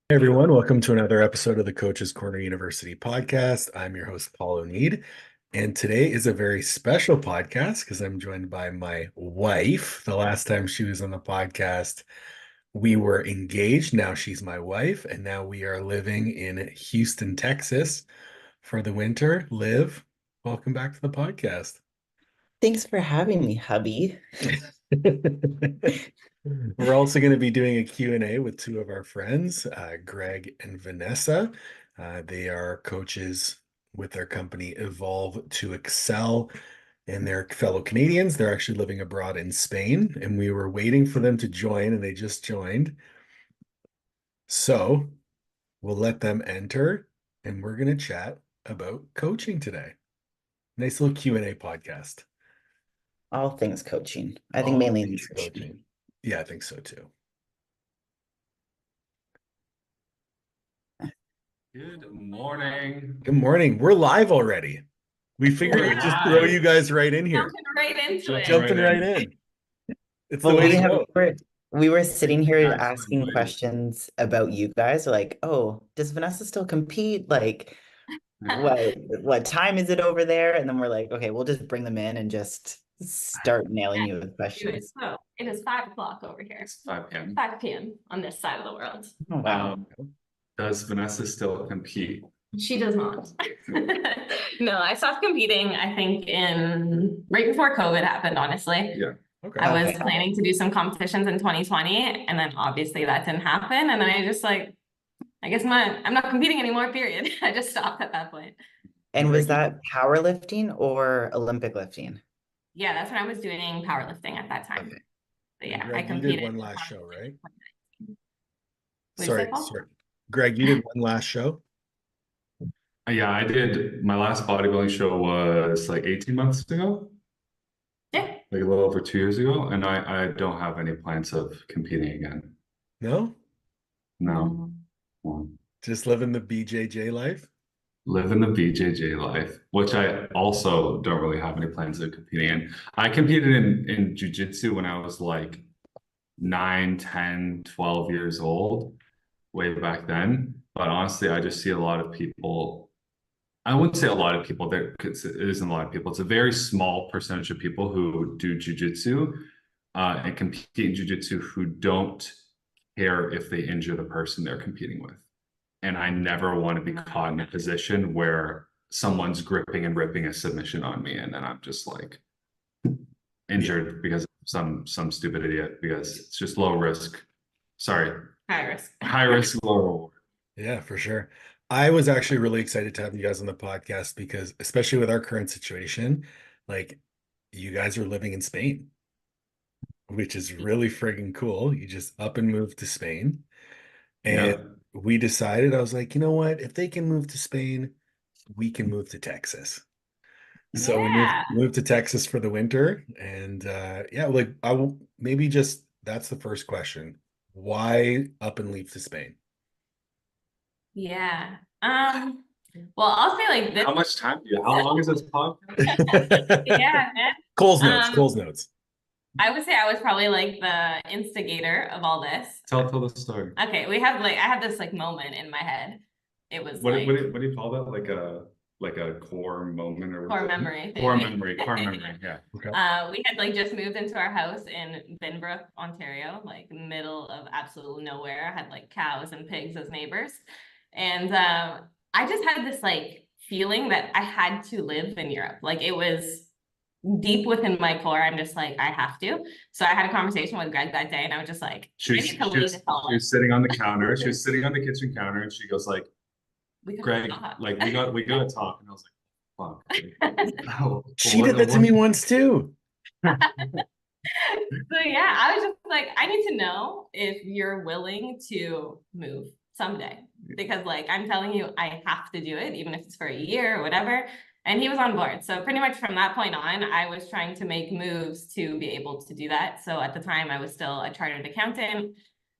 Hey everyone, welcome to another episode of the Coaches Corner University podcast. I'm your host, Paul Oneid, and today is a very special podcast because I'm joined by my wife. The last time she was on the podcast, we were engaged. Now she's my wife, and now we are living in Houston, Texas for the winter. Liv, welcome back to the podcast. Thanks for having me, hubby. We're also going to be doing a Q&A with two of our friends, Greg and Vanessa. They are coaches with their company Evolve to Excel, and they're fellow Canadians. They're actually living abroad in Spain, and we were waiting for them to join, and they just joined. So we'll let them enter, and we're going to chat about coaching today. Nice little Q&A podcast. All things coaching. I think All mainly things nutrition. coaching. Yeah, I think so too. Good morning. Good morning. We're live already. We figured We're we'd just throw live. you guys right in here. Jumping right into it. Jumping right in. It's the Well, way we to have go. we were sitting here Guys, asking like, questions about you guys, like, oh, does Vanessa still compete? Like, what time is it over there? And then we're like, okay, we'll just bring them in and just start nailing you with Do it. questions. So it is 5 o'clock over here. It's 5 p.m. 5 p.m. on this side of the world. Oh, wow. Does Vanessa still compete? She does not. No, I stopped competing, I think, in right before COVID happened, honestly. Yeah. Okay. I was Okay. planning to do some competitions in 2020, and then obviously that didn't happen. And then I just like, I guess I'm not competing anymore, period. I just stopped at that point. And was that powerlifting or Olympic lifting? Yeah, that's when I was doing powerlifting at that time. Okay. But yeah, Greg, I competed. you did one last show, right? What'd you Sorry, say, Paul? sorry. Greg, you did one last show? Yeah, I did. My last bodybuilding show was like 18 months ago, Yeah. like a little over 2 years ago, and I don't have any plans of competing again. No? No. Just living the BJJ life? Living the BJJ life, which I also don't really have any plans of competing in. I competed in jiu-jitsu when I was like 9, 10, 12 years old, way back then. But honestly, I just see a lot of people. I wouldn't say a lot of people there, because it isn't a lot of people. It's a very small percentage of people who do jujitsu and compete in jujitsu who don't care if they injure the person they're competing with. And I never want to be caught in a position where someone's gripping and ripping a submission on me, and then I'm just like injured because of some stupid idiot, because it's just low risk. Sorry, High risk. high risk, low reward. Yeah, for sure. I was actually really excited to have you guys on the podcast because, especially with our current situation, like you guys are living in Spain, which is really friggin' cool. You just up and moved to Spain. And Yeah. we decided, I was like, you know what? If they can move to Spain, we can move to Texas. So we Yeah. moved to Texas for the winter. And yeah, like I will maybe just that's the first question. Why up and leave to Spain? Yeah. Well, I'll say like this. How much time do you? How long is this podcast? Yeah, man. Cole's notes, Um, Cole's notes. I would say I was probably like the instigator of all this. Tell the story. Okay, I have this like moment in my head. It was What like what do you call that? Like a core moment or core memory. core thing. memory, core memory. Yeah. Okay. We had like just moved into our house in Binbrook, Ontario, like middle of absolute nowhere. I had like cows and pigs as neighbors. And I just had this like feeling that I had to live in Europe. Like it was deep within my core. I'm just like, I have to. So I had a conversation with Greg that day and I was just like, She I was, need she to leave was, this all. she was sitting on the counter. She was sitting on the kitchen counter, and she goes like, We could "Greg, talk. like we gotta talk." And I was like, "Fuck." Oh, She did that to me once too. So yeah, I was just like, I need to know if you're willing to move someday. Because like I'm telling you, I have to do it, even if it's for a year or whatever. And he was on board. So pretty much from that point on, I was trying to make moves to be able to do that. So at the time I was still a chartered accountant,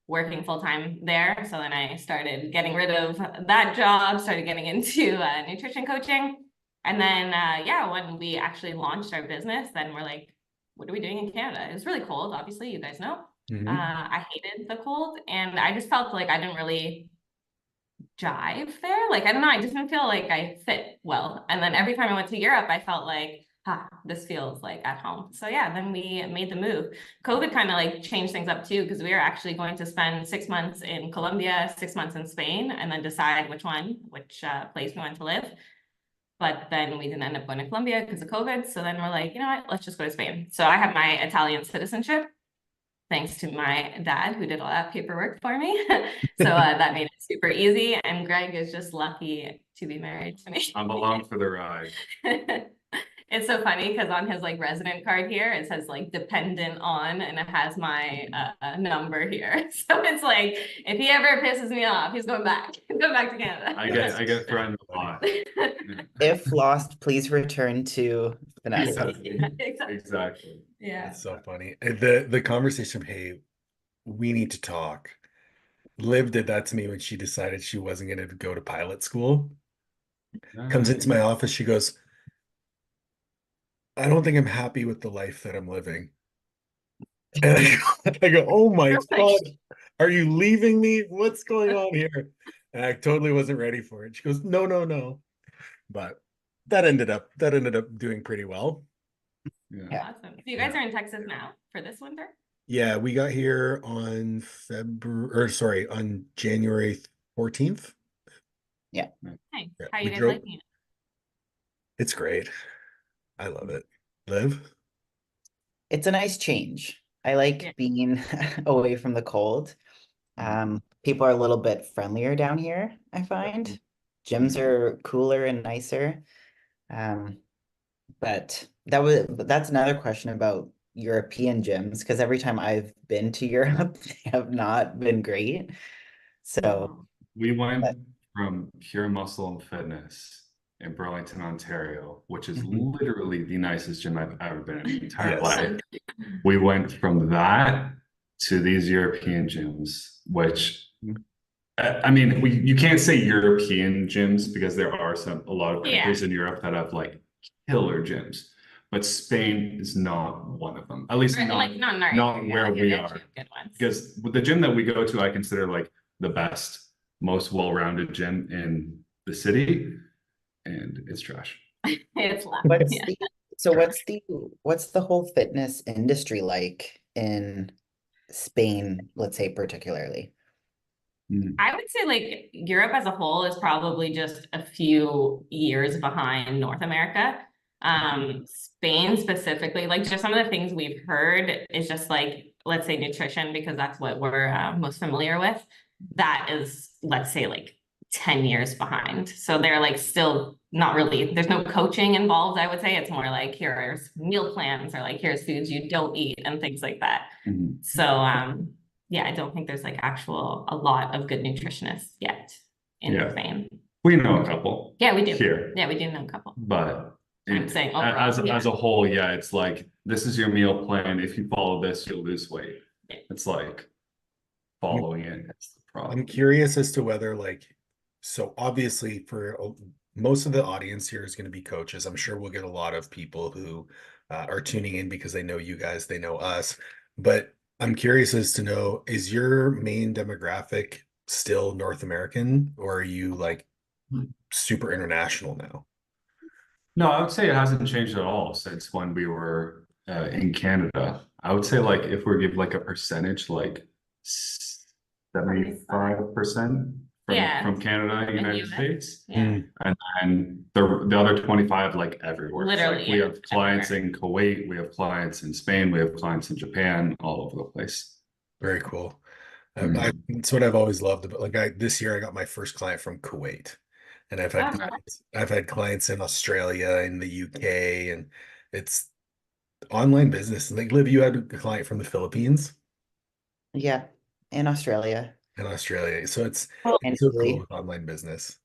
working full-time there. So then I started getting rid of that job, started getting into nutrition coaching. And then, yeah, when we actually launched our business, then we're like, what are we doing in Canada? It was really cold, obviously, you guys know. Mhm. I hated the cold, and I just felt like I didn't really jive there. Like, I don't know, I just didn't feel like I fit well. And then every time I went to Europe, I felt like, this feels like at home. So yeah, then we made the move. COVID kind of like changed things up too, because we were actually going to spend 6 months in Colombia, 6 months in Spain, and then decide which place we wanted to live. But then we didn't end up going to Colombia because of COVID. So then we're like, you know what, let's just go to Spain. So I have my Italian citizenship, thanks to my dad who did all that paperwork for me. So that made it super easy. And Greg is just lucky to be married to me. I'm along for the ride. It's so funny because on his like resident card here, it says like dependent on, and it has my number here. So it's like, if he ever pisses me off, he's going back. He's going back to Canada. I get threatened a lot. If lost, please return to Vanessa. Yeah, Exactly. exactly. Yeah. It's so funny. The conversation, hey, we need to talk. Liv did that to me when she decided she wasn't going to go to pilot school. Comes into my office, she goes, I don't think I'm happy with the life that I'm living. And I go, oh my God, are you leaving me? What's going on here? And I totally wasn't ready for it. She goes, no, no, no. But that ended up doing pretty well. Yeah. Awesome. So you guys are in Texas now for this winter? Yeah, we got here on on January 14th. Yeah. Nice. Yeah, How are we you guys drove- liking it? It's great. I love it. Liv? It's a nice change. I like Yeah. being away from the cold. People are a little bit friendlier down here, I find. Gyms are cooler and nicer. But that's another question about European gyms, because every time I've been to Europe, they have not been great. So We went from Pure Muscle and Fitness in Burlington, Ontario, which is literally the nicest gym I've ever been in my entire Yes. life. We went from that to these European gyms, which I mean, you can't say European gyms because there are a lot of countries in Europe that have like killer gyms, but Spain is not one of them. At least not where we are. Good ones. Because with the gym that we go to, I consider like the best, most well-rounded gym in the city, and it's trash. It's loud. what's the whole fitness industry like in Spain, let's say particularly? I would say like Europe as a whole is probably just a few years behind North America. Spain specifically, like just some of the things we've heard is just like, let's say nutrition, because that's what we're most familiar with. That is, let's say like 10 years behind. So they're like still not really, there's no coaching involved, I would say. It's more like here's meal plans or like here's foods you don't eat and things like that. So yeah, I don't think there's like a lot of good nutritionists yet in Spain. We know a couple. Yeah, we do. Here. Yeah, we do know a couple. But I'm saying as a whole, yeah, it's like this is your meal plan. If you follow this, you'll lose weight. Yeah. It's like following it. That's the problem. I'm curious as to whether so obviously for most of the audience here is going to be coaches. I'm sure we'll get a lot of people who are tuning in because they know you guys, they know us. But I'm curious as to know, is your main demographic still North American, or are you like super international now? No, I would say it hasn't changed at all since when we were in Canada. I would say like if we give like a percentage, like 75% from Canada, United States. Yeah. And the other 25 like everywhere. Literally, like we have clients in Kuwait, we have clients in Spain, we have clients in Japan, all over the place. Very cool. That's what I've always loved about this year I got my first client from Kuwait, and I've had clients in Australia, in the UK, and it's online business. Like Liv, you had a client from the Philippines. Yeah, in Australia. So it's And so cool with online business.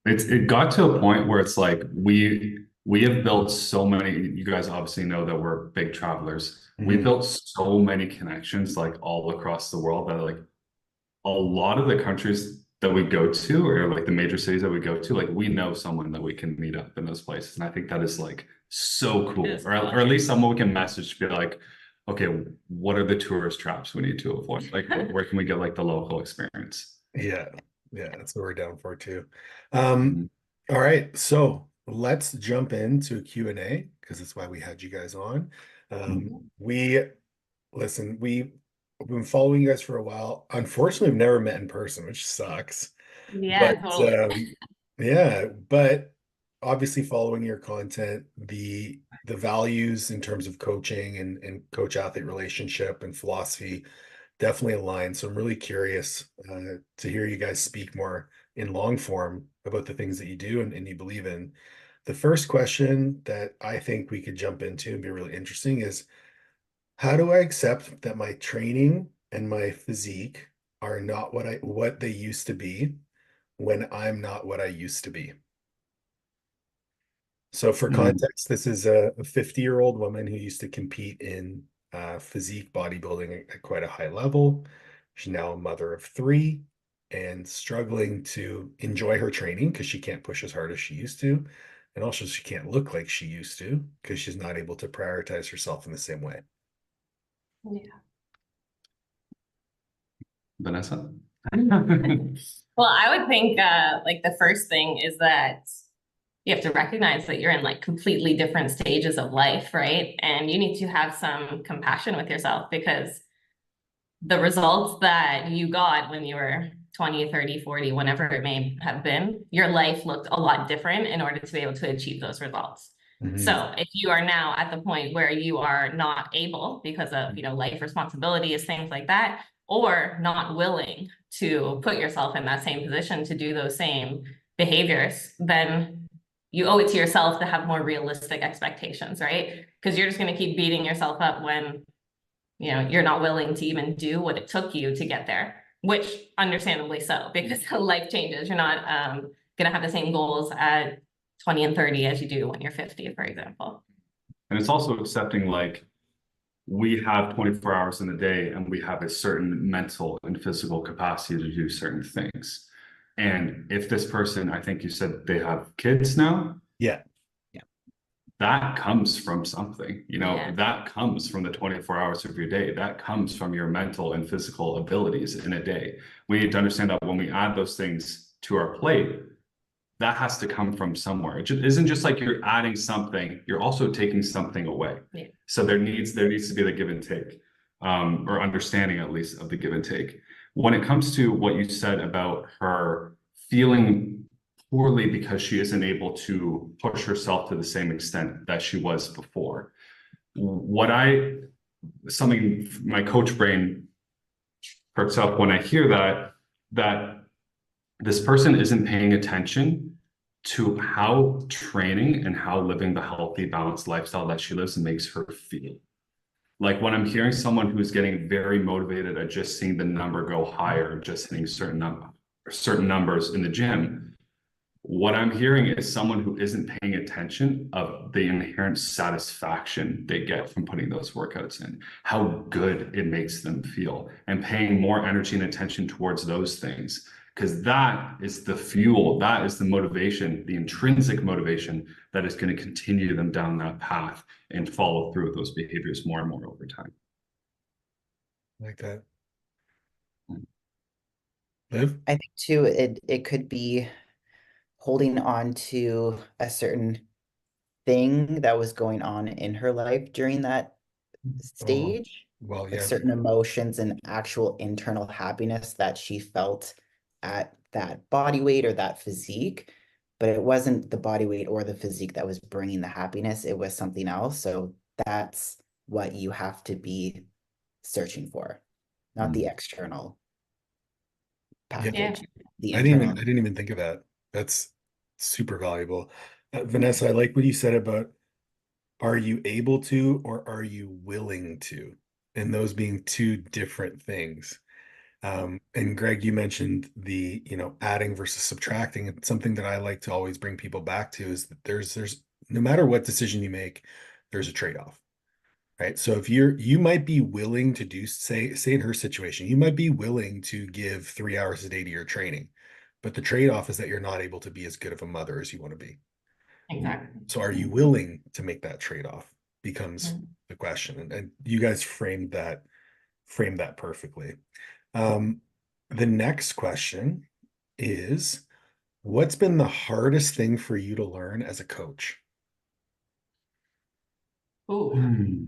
It got to a point where it's like we have built so many. You guys obviously know that we're big travelers. We built so many connections like all across the world that like a lot of the countries that we go to, or like the major cities that we go to, like we know someone that we can meet up in those places, and I think that is like so cool. Or at least someone we can message to be like, okay, what are the tourist traps we need to avoid? Like, where can we get like the local experience? Yeah. Yeah, that's what we're down for too. Mhm. All right, so let's jump into a Q&A because that's why we had you guys on. We listen, we've been following you guys for a while. Unfortunately, we've never met in person, which sucks. Yeah, But totally. yeah, but obviously following your content, the values in terms of coaching and coach athlete relationship and philosophy definitely align. So I'm really curious to hear you guys speak more in long form about the things that you do and you believe in. The first question that I think we could jump into and be really interesting is, how do I accept that my training and my physique are not what they used to be when I'm not what I used to be? So for Mm. context, this is a 50-year-old woman who used to compete in physique bodybuilding at quite a high level. She's now a mother of three and struggling to enjoy her training because she can't push as hard as she used to. And also she can't look like she used to because she's not able to prioritize herself in the same way. Yeah. Vanessa? Well, I would think like the first thing is that you have to recognize that you're in like completely different stages of life, right? And you need to have some compassion with yourself because the results that you got when you were 20, 30, 40, whenever it may have been, your life looked a lot different in order to be able to achieve those results. So if you are now at the point where you are not able because of, life responsibilities, things like that, or not willing to put yourself in that same position to do those same behaviors, then you owe it to yourself to have more realistic expectations, right? Because you're just going to keep beating yourself up when you're not willing to even do what it took you to get there, which understandably so, because life changes. You're not going to have the same goals at 20 and 30 as you do when you're 50, for example. And it's also accepting like we have 24 hours in a day and we have a certain mental and physical capacity to do certain things. And if this person, I think you said they have kids now, Yeah. that comes from something, Yeah. that comes from the 24 hours of your day. That comes from your mental and physical abilities in a day. We need to understand that when we add those things to our plate, that has to come from somewhere. It isn't just like you're adding something, you're also taking something away. Yeah. So there needs to be the give and take, or understanding at least of the give and take. When it comes to what you said about her feeling poorly because she isn't able to push herself to the same extent that she was before, something my coach brain perks up when I hear that this person isn't paying attention to how training and how living the healthy, balanced lifestyle that she lives makes her feel. Like when I'm hearing someone who's getting very motivated at just seeing the number go higher, just hitting certain numbers in the gym, what I'm hearing is someone who isn't paying attention of the inherent satisfaction they get from putting those workouts in, how good it makes them feel, and paying more energy and attention towards those things. Because that is the fuel, that is the motivation, the intrinsic motivation that is going to continue them down that path and follow through with those behaviors more and more over time. Like that. Liv? I think too, it could be holding on to a certain thing that was going on in her life during that Oh, stage, well, like yeah. certain emotions and actual internal happiness that she felt at that body weight or that physique. But it wasn't the body weight or the physique that was bringing the happiness, it was something else. So that's what you have to be searching for, not the external Yeah. package, the I didn't internal. even think of that. That's super valuable. Vanessa, I like what you said about, are you able to or are you willing to? And those being two different things. And Greg, you mentioned the, adding versus subtracting. And something that I like to always bring people back to is that there's no matter what decision you make, there's a trade-off. Right. So if you might be willing to do, say in her situation, you might be willing to give 3 hours a day to your training, but the trade-off is that you're not able to be as good of a mother as you want to be. Exactly. So are you willing to make that trade-off becomes Mhm. the question. And you guys framed that perfectly. The next question is, what's been the hardest thing for you to learn as a coach? Ooh.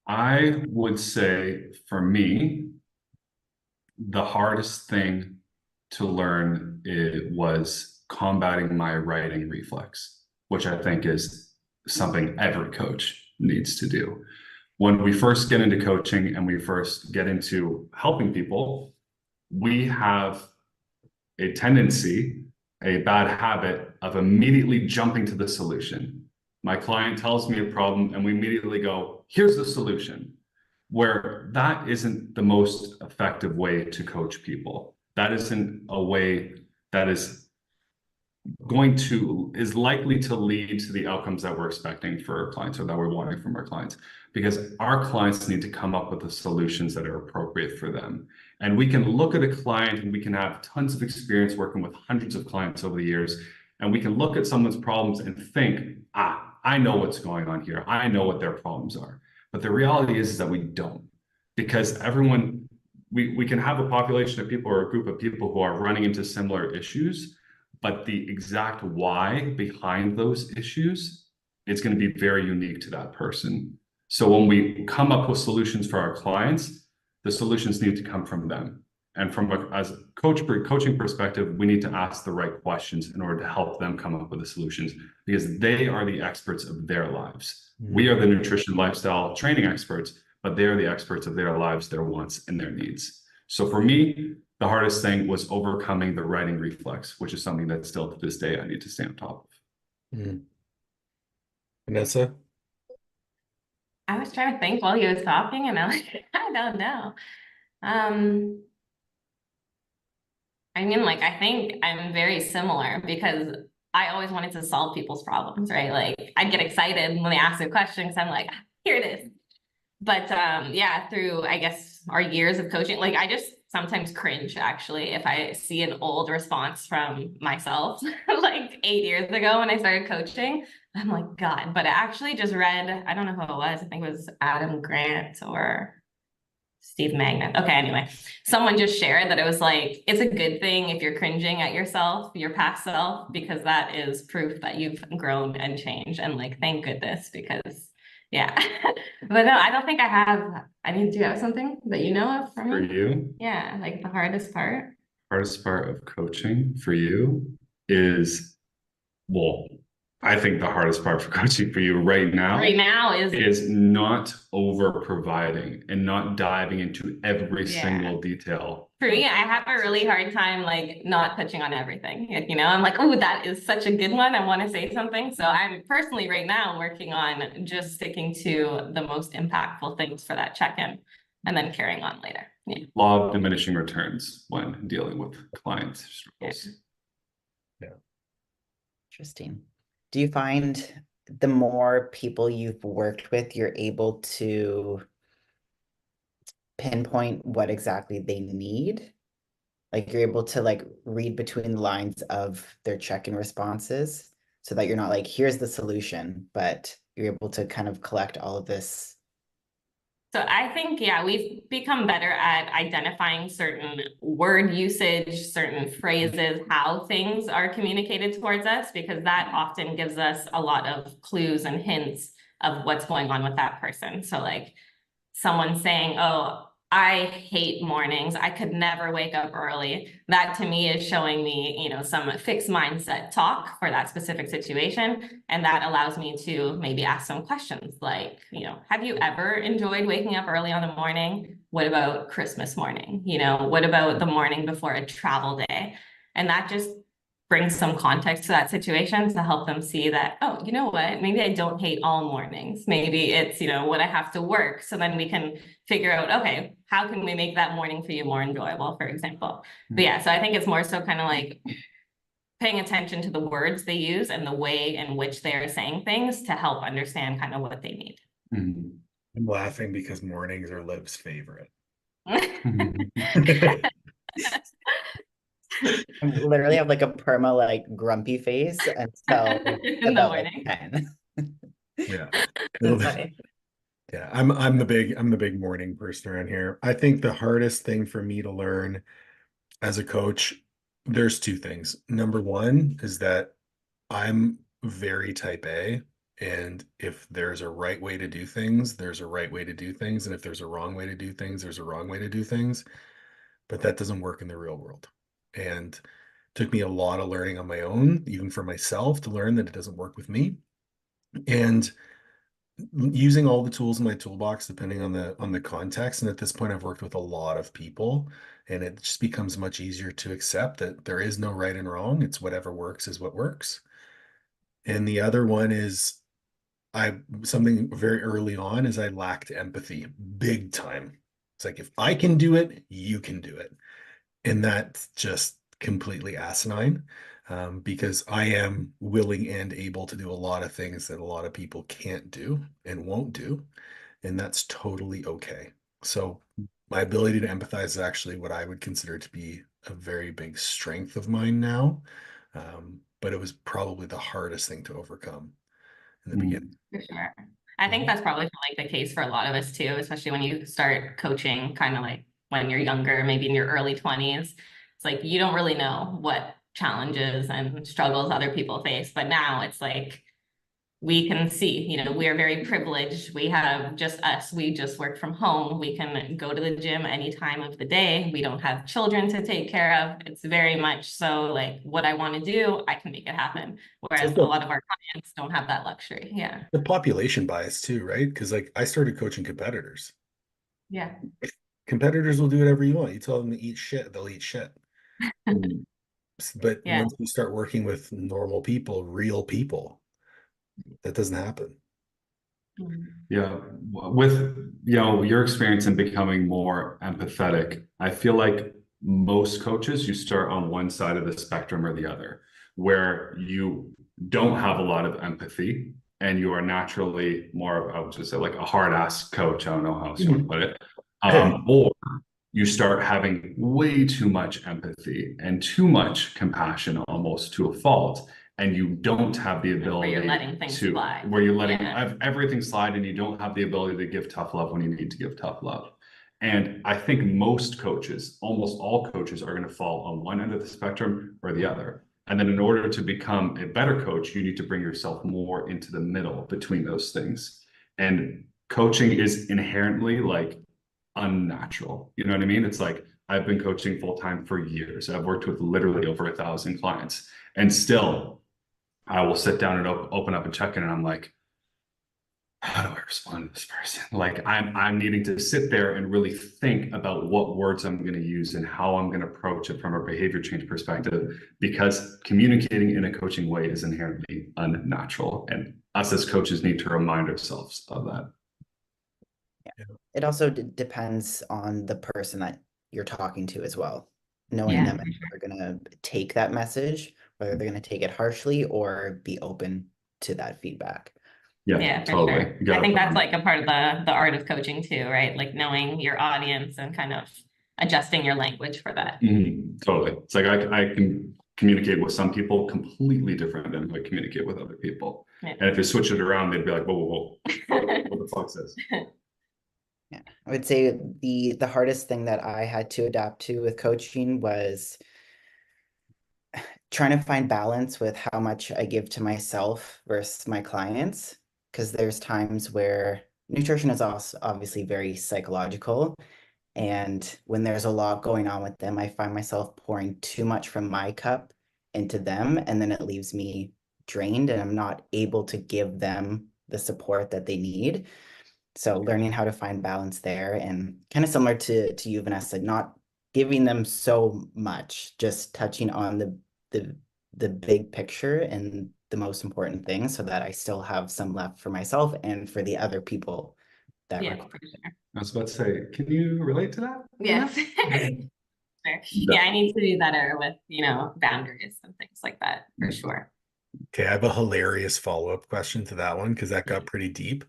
I would say for me, the hardest thing to learn was combating my writing reflex, which I think is something every coach needs to do. When we first get into coaching and we first get into helping people, we have a tendency, a bad habit of immediately jumping to the solution. My client tells me a problem and we immediately go, here's the solution, where that isn't the most effective way to coach people. That isn't a way that is likely to lead to the outcomes that we're expecting for our clients or that we're wanting from our clients, because our clients need to come up with the solutions that are appropriate for them. And we can look at a client and we can have tons of experience working with hundreds of clients over the years, and we can look at someone's problems and think, I know what's going on here, I know what their problems are. But the reality is that we don't, because we can have a population of people or a group of people who are running into similar issues, but the exact why behind those issues, it's going to be very unique to that person. So when we come up with solutions for our clients, the solutions need to come from them. And as a coaching perspective, we need to ask the right questions in order to help them come up with the solutions, because they are the experts of their lives. We are the nutrition, lifestyle, training experts, but they are the experts of their lives, their wants, and their needs. So for me, the hardest thing was overcoming the writing reflex, which is something that still to this day I need to stay on top of. Vanessa? I was trying to think while he was talking, and I don't know. I mean, like, I think I'm very similar because I always wanted to solve people's problems, right? Like, I'd get excited when they ask a question because I'm like, here it is. But yeah, through, I guess, our years of coaching, like, I just sometimes cringe, actually, if I see an old response from myself, like 8 years ago when I started coaching. I'm like, God, but I actually just read, I don't know who it was, I think it was Adam Grant or Steve Magnet. Okay, anyway, someone just shared that it was like, it's a good thing if you're cringing at yourself, your past self, because that is proof that you've grown and changed. And like, thank goodness, because yeah. But no, I don't think I have. I mean, do you have something that you know of for For me? you, Yeah, like the hardest part. hardest part of coaching for you is, well, I think the hardest part for coaching for you right now Is is not over providing and not diving into every single detail. for me, I have a really hard time like not touching on everything. You know, I'm like, oh, that is such a good one. I want to say something. So I'm personally right now working on just sticking to the most impactful things for that check-in and then carrying on later. Yeah. Law of diminishing returns when dealing with clients struggles. Yeah. Interesting. Do you find the more people you've worked with, you're able to pinpoint what exactly they need? Like you're able to like read between the lines of their check-in responses so that you're not like, here's the solution, but you're able to kind of collect all of this. So I think, yeah, we've become better at identifying certain word usage, certain phrases, how things are communicated towards us, because that often gives us a lot of clues and hints of what's going on with that person. So like someone saying, oh, I hate mornings, I could never wake up early. That to me is showing me, you know, some fixed mindset talk for that specific situation. And that allows me to maybe ask some questions like, you know, have you ever enjoyed waking up early on the morning? What about Christmas morning? You know, what about the morning before a travel day? And that just brings some context to that situation to help them see that, oh, you know what, maybe I don't hate all mornings. Maybe it's, you know, what I have to work. So then we can figure out, okay, how can we make that morning for you more enjoyable, for example? But yeah, so I think it's more so kind of like paying attention to the words they use and the way in which they are saying things to help understand kind of what they need. Mhm. I'm laughing because mornings are Liv's favorite. I literally have like a perma like grumpy face until In the about like morning. 10. Yeah. That's funny. Yeah, I'm the big morning person around here. I think the hardest thing for me to learn as a coach There's two things. Number one is that I'm very type A, and if there's a right way to do things, there's a right way to do things, and if there's a wrong way to do things, there's a wrong way to do things. But that doesn't work in the real world. And took me a lot of learning on my own, even for myself, to learn that it doesn't work with me. And using all the tools in my toolbox, depending on the context. And at this point, I've worked with a lot of people, and it just becomes much easier to accept that there is no right and wrong. It's whatever works is what works. And the other one is something very early on is I lacked empathy big time. It's like, if I can do it, you can do it. And that's just completely asinine, because I am willing and able to do a lot of things that a lot of people can't do and won't do. And that's totally okay. So my ability to empathize is actually what I would consider to be a very big strength of mine now. But it was probably the hardest thing to overcome in the beginning. For sure. I think that's probably like the case for a lot of us too, especially when you start coaching kind of like when you're younger, maybe in your early 20s. It's like you don't really know what challenges and struggles other people face. But now it's like we can see, you know, we're very privileged. We have just us. We just work from home. We can go to the gym any time of the day. We don't have children to take care of. It's very much so like what I want to do, I can make it happen. Whereas like a lot of our clients don't have that luxury. Yeah. the population bias too, right? Because like I started coaching competitors. Yeah. Competitors will do whatever you want. You tell them to eat shit, they'll eat shit. But Yeah. once you start working with normal people, real people, that doesn't happen. Yeah, with your experience in becoming more empathetic, I feel like most coaches, you start on one side of the spectrum or the other, where you don't have a lot of empathy and you are naturally more of, I would just say, like a hard ass coach. I don't know how else you want to put it. Or you start having way too much empathy and too much compassion almost to a fault, and you don't have the ability where you're letting things slide. where you're letting everything slide, and you don't have the ability to give tough love when you need to give tough love. And I think most coaches, almost all coaches, are going to fall on one end of the spectrum or the other. And then in order to become a better coach, you need to bring yourself more into the middle between those things. And coaching is inherently like unnatural. You know what I mean? It's like I've been coaching full time for years. I've worked with literally over 1,000 clients, and still I will sit down and open up a check-in, and I'm like, how do I respond to this person? Like I'm needing to sit there and really think about what words I'm going to use and how I'm going to approach it from a behavior change perspective, because communicating in a coaching way is inherently unnatural, and us as coaches need to remind ourselves of that. It also depends on the person that you're talking to as well. Knowing them, if they're going to take that message, whether they're going to take it harshly or be open to that feedback. Yeah, totally. Sure. I think that's like a part of the art of coaching too, right? Like knowing your audience and kind of adjusting your language for that. Totally. It's like I can communicate with some people completely different than I communicate with other people. Yeah. And if you switch it around, they'd be like, whoa. What the fuck is this? Yeah, I would say the hardest thing that I had to adapt to with coaching was trying to find balance with how much I give to myself versus my clients. Because there's times where nutrition is also obviously very psychological. And when there's a lot going on with them, I find myself pouring too much from my cup into them. And then it leaves me drained, and I'm not able to give them the support that they need. So learning how to find balance there, and kind of similar to you, Vanessa, not giving them so much, just touching on the big picture and the most important things, so that I still have some left for myself and for the other people that for sure. I was about to say, can you relate to that? Yes. Yeah, I need to do better with, boundaries and things like that for sure. Okay, I have a hilarious follow-up question to that one, because that got pretty deep.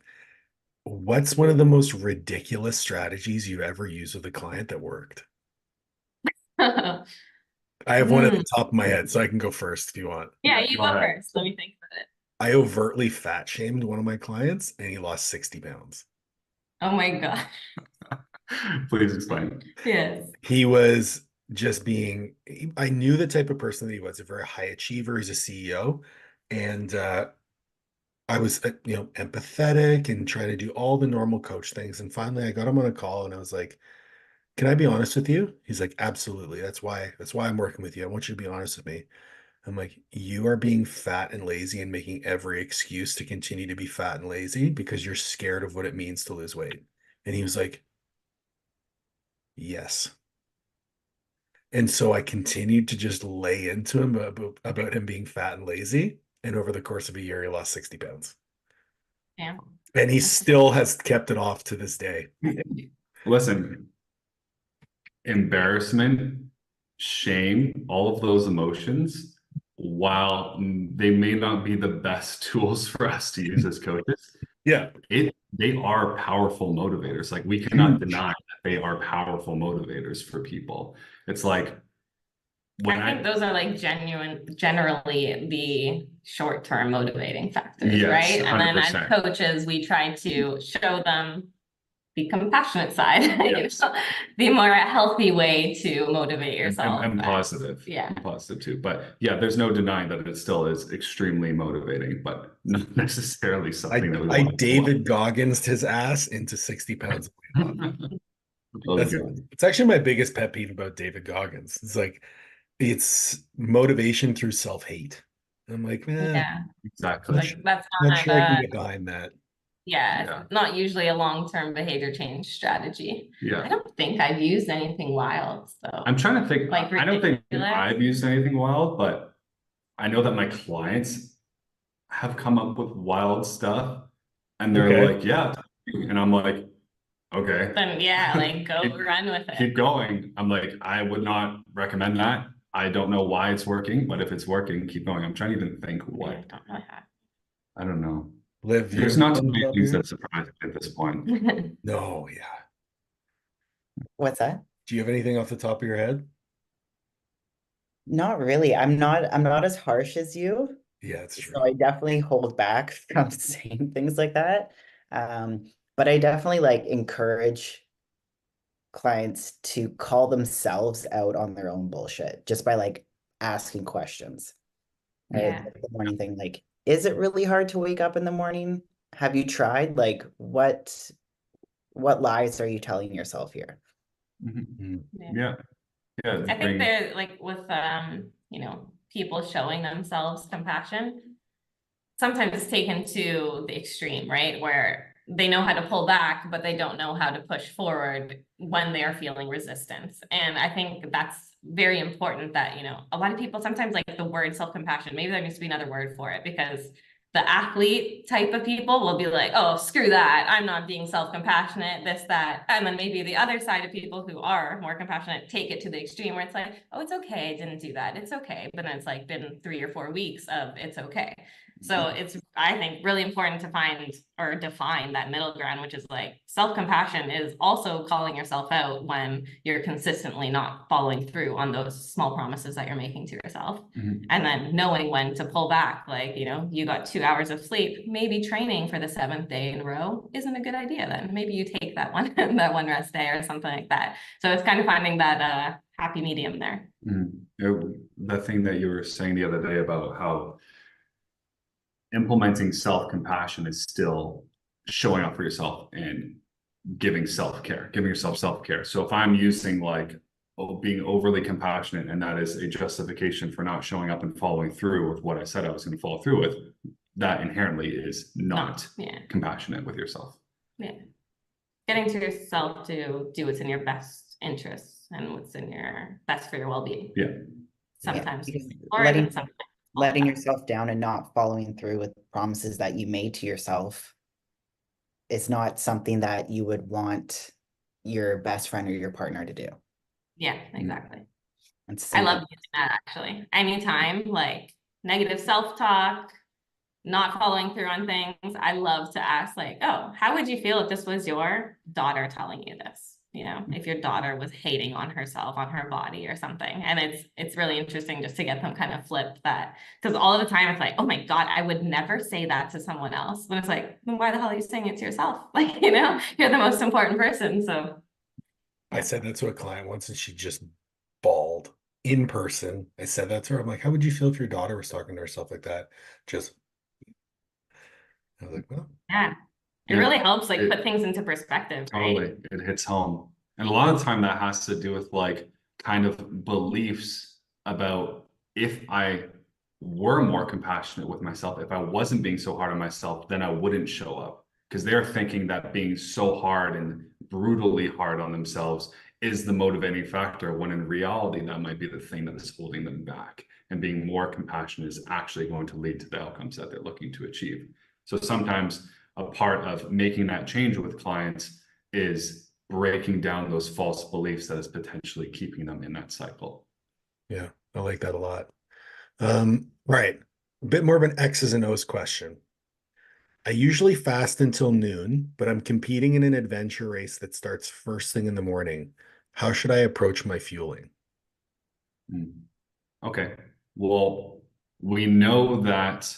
What's one of the most ridiculous strategies you ever used with a client that worked? I have one at the top of my head, so I can go first if you want. Yeah, you go first. Let me think about it. I overtly fat shamed one of my clients, and he lost 60 pounds. Oh my God. Please explain. Yes. He was just being, I knew the type of person that he was, a very high achiever. He's a CEO. And I was, empathetic and trying to do all the normal coach things. And finally I got him on a call and I was like, can I be honest with you? He's like, absolutely. That's why I'm working with you. I want you to be honest with me. I'm like, you are being fat and lazy and making every excuse to continue to be fat and lazy because you're scared of what it means to lose weight. And he was like, yes. And so I continued to just lay into him about him being fat and lazy. And over the course of a year, he lost 60 pounds. Yeah. And he still has kept it off to this day. Listen, embarrassment, shame, all of those emotions, while they may not be the best tools for us to use as coaches, Yeah. they are powerful motivators. Like, we cannot deny that they are powerful motivators for people. It's like, when I think those are like generally the short-term motivating factors, Yes, right? And then as 100%. coaches, we try to show them the compassionate side, Yes. the more healthy way to motivate yourself. And positive. Yeah. And positive too. But yeah, there's no denying that it still is extremely motivating, but not necessarily something that we I want. David Goggins his ass into 60 pounds of weight loss. Okay. It's actually my biggest pet peeve about David Goggins. It's like, it's motivation through self-hate. I'm like, Yeah. Exactly. Like that's not not sure I can get behind that. yeah, not usually a long-term behavior change strategy. I Yeah. don't think I've used anything wild, so I'm trying to think. like I don't think ridiculous. I've used anything wild, but I know that my clients have come up with wild stuff and they're Okay. like, yeah. And I'm like, okay. Then yeah, like go Keep- run with it. Keep going. I'm like, I would not recommend that. I don't know why it's working, but if it's working, keep going. I'm trying to even think Yeah, what. I don't really have. I don't know. Liv, There's not too many things that surprise me at this point. No, yeah. What's that? Do you have anything off the top of your head? Not really. I'm not as harsh as you. Yeah, it's true. So I definitely hold back from saying things like that. But I definitely like encourage clients to call themselves out on their own bullshit just by like asking questions. Right? Yeah. Like the morning thing, like, is it really hard to wake up in the morning? Have you tried? Like, what lies are you telling yourself here? Mhm. Yeah. Yeah. Yeah. I think they're like with people showing themselves compassion, sometimes it's taken to the extreme, right? Where they know how to pull back, but they don't know how to push forward when they are feeling resistance. And I think that's very important that, a lot of people sometimes like the word self-compassion, maybe there needs to be another word for it, because the athlete type of people will be like, oh, screw that. I'm not being self-compassionate, this, that. And then maybe the other side of people who are more compassionate take it to the extreme where it's like, oh, it's okay. I didn't do that. It's okay. But then it's like been 3 or 4 weeks of it's okay. So it's, I think, really important to find or define that middle ground, which is like self-compassion is also calling yourself out when you're consistently not following through on those small promises that you're making to yourself. Mhm. And then knowing when to pull back, like, you got 2 hours of sleep, maybe training for the 7th day in a row isn't a good idea then. Maybe you take that one, that one rest day or something like that. So it's kind of finding that happy medium there. The thing that you were saying the other day about how implementing self-compassion is still showing up for yourself and giving yourself self-care. So if I'm using like being overly compassionate and that is a justification for not showing up and following through with what I said I was going to follow through with, that inherently is not compassionate with yourself. Yeah. Getting to yourself to do what's in your best interests and what's in your best for your well-being. Yeah. Sometimes letting yourself down and not following through with promises that you made to yourself is not something that you would want your best friend or your partner to do. Yeah, exactly. I love using that actually. Anytime like negative self-talk, not following through on things, I love to ask like, oh, how would you feel if this was your daughter telling you this? If your daughter was hating on herself, on her body or something. And it's really interesting just to get them kind of flip that. Because all of the time it's like, oh my God, I would never say that to someone else. But it's like, then why the hell are you saying it to yourself? Like, you're the most important person. So I said that to a client once and she just bawled in person. I said that to her. I'm like, how would you feel if your daughter was talking to herself like that? Just, I was like, well, Yeah. It Yeah, really helps like it put things into perspective, right? totally it hits home. And a lot of the time that has to do with like kind of beliefs about if I were more compassionate with myself, if I wasn't being so hard on myself, then I wouldn't show up. Because they're thinking that being so hard and brutally hard on themselves is the motivating factor, when in reality, that might be the thing that is holding them back. And being more compassionate is actually going to lead to the outcomes that they're looking to achieve. So sometimes a part of making that change with clients is breaking down those false beliefs that is potentially keeping them in that cycle. yeah, I like that a lot. Right. A bit more of an X's and O's question. I usually fast until noon, but I'm competing in an adventure race that starts first thing in the morning. How should I approach my fueling? Mm. Okay. Well, we know that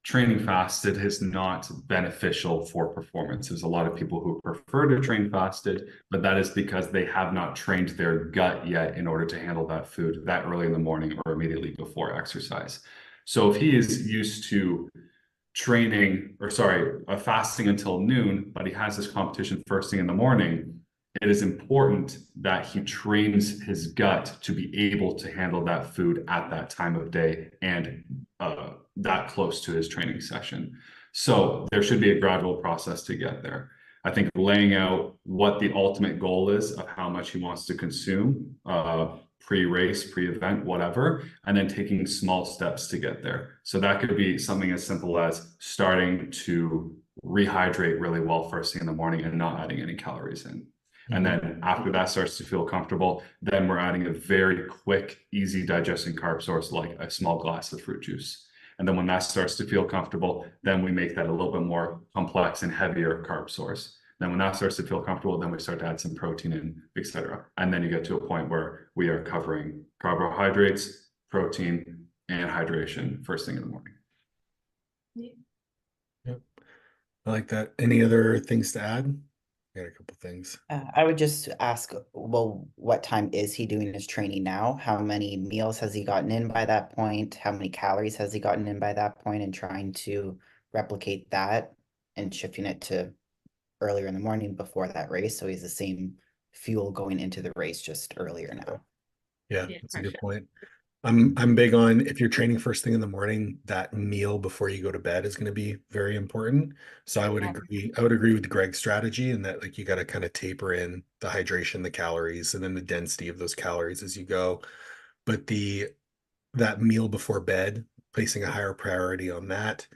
training fasted is not beneficial for performance. There's a lot of people who prefer to train fasted, but that is because they have not trained their gut yet in order to handle that food that early in the morning or immediately before exercise. So if he is used to training, or sorry, fasting until noon, but he has this competition first thing in the morning, it is important that he trains his gut to be able to handle that food at that time of day and that close to his training session. So there should be a gradual process to get there. I think laying out what the ultimate goal is of how much he wants to consume, pre-race, pre-event, whatever, and then taking small steps to get there. So that could be something as simple as starting to rehydrate really well first thing in the morning and not adding any calories in. And then after that starts to feel comfortable, then we're adding a very quick, easy digesting carb source like a small glass of fruit juice. And then when that starts to feel comfortable, then we make that a little bit more complex and heavier carb source. Then when that starts to feel comfortable, then we start to add some protein in, etc. And then you get to a point where we are covering carbohydrates, protein, and hydration first thing in the morning. Yep. I like that. Any other things to add? I got a couple things. I would just ask, well, what time is he doing his training now? How many meals has he gotten in by that point? How many calories has he gotten in by that point? And trying to replicate that and shifting it to earlier in the morning before that race. So he's the same fuel going into the race, just earlier now. Yeah, Yeah, that's a for good sure. point. I'm big on, if you're training first thing in the morning, that meal before you go to bed is going to be very important. So I would Yeah. agree. I would agree with Greg's strategy in that, like, you got to kind of taper in the hydration, the calories, and then the density of those calories as you go. But that meal before bed, placing a higher priority on that.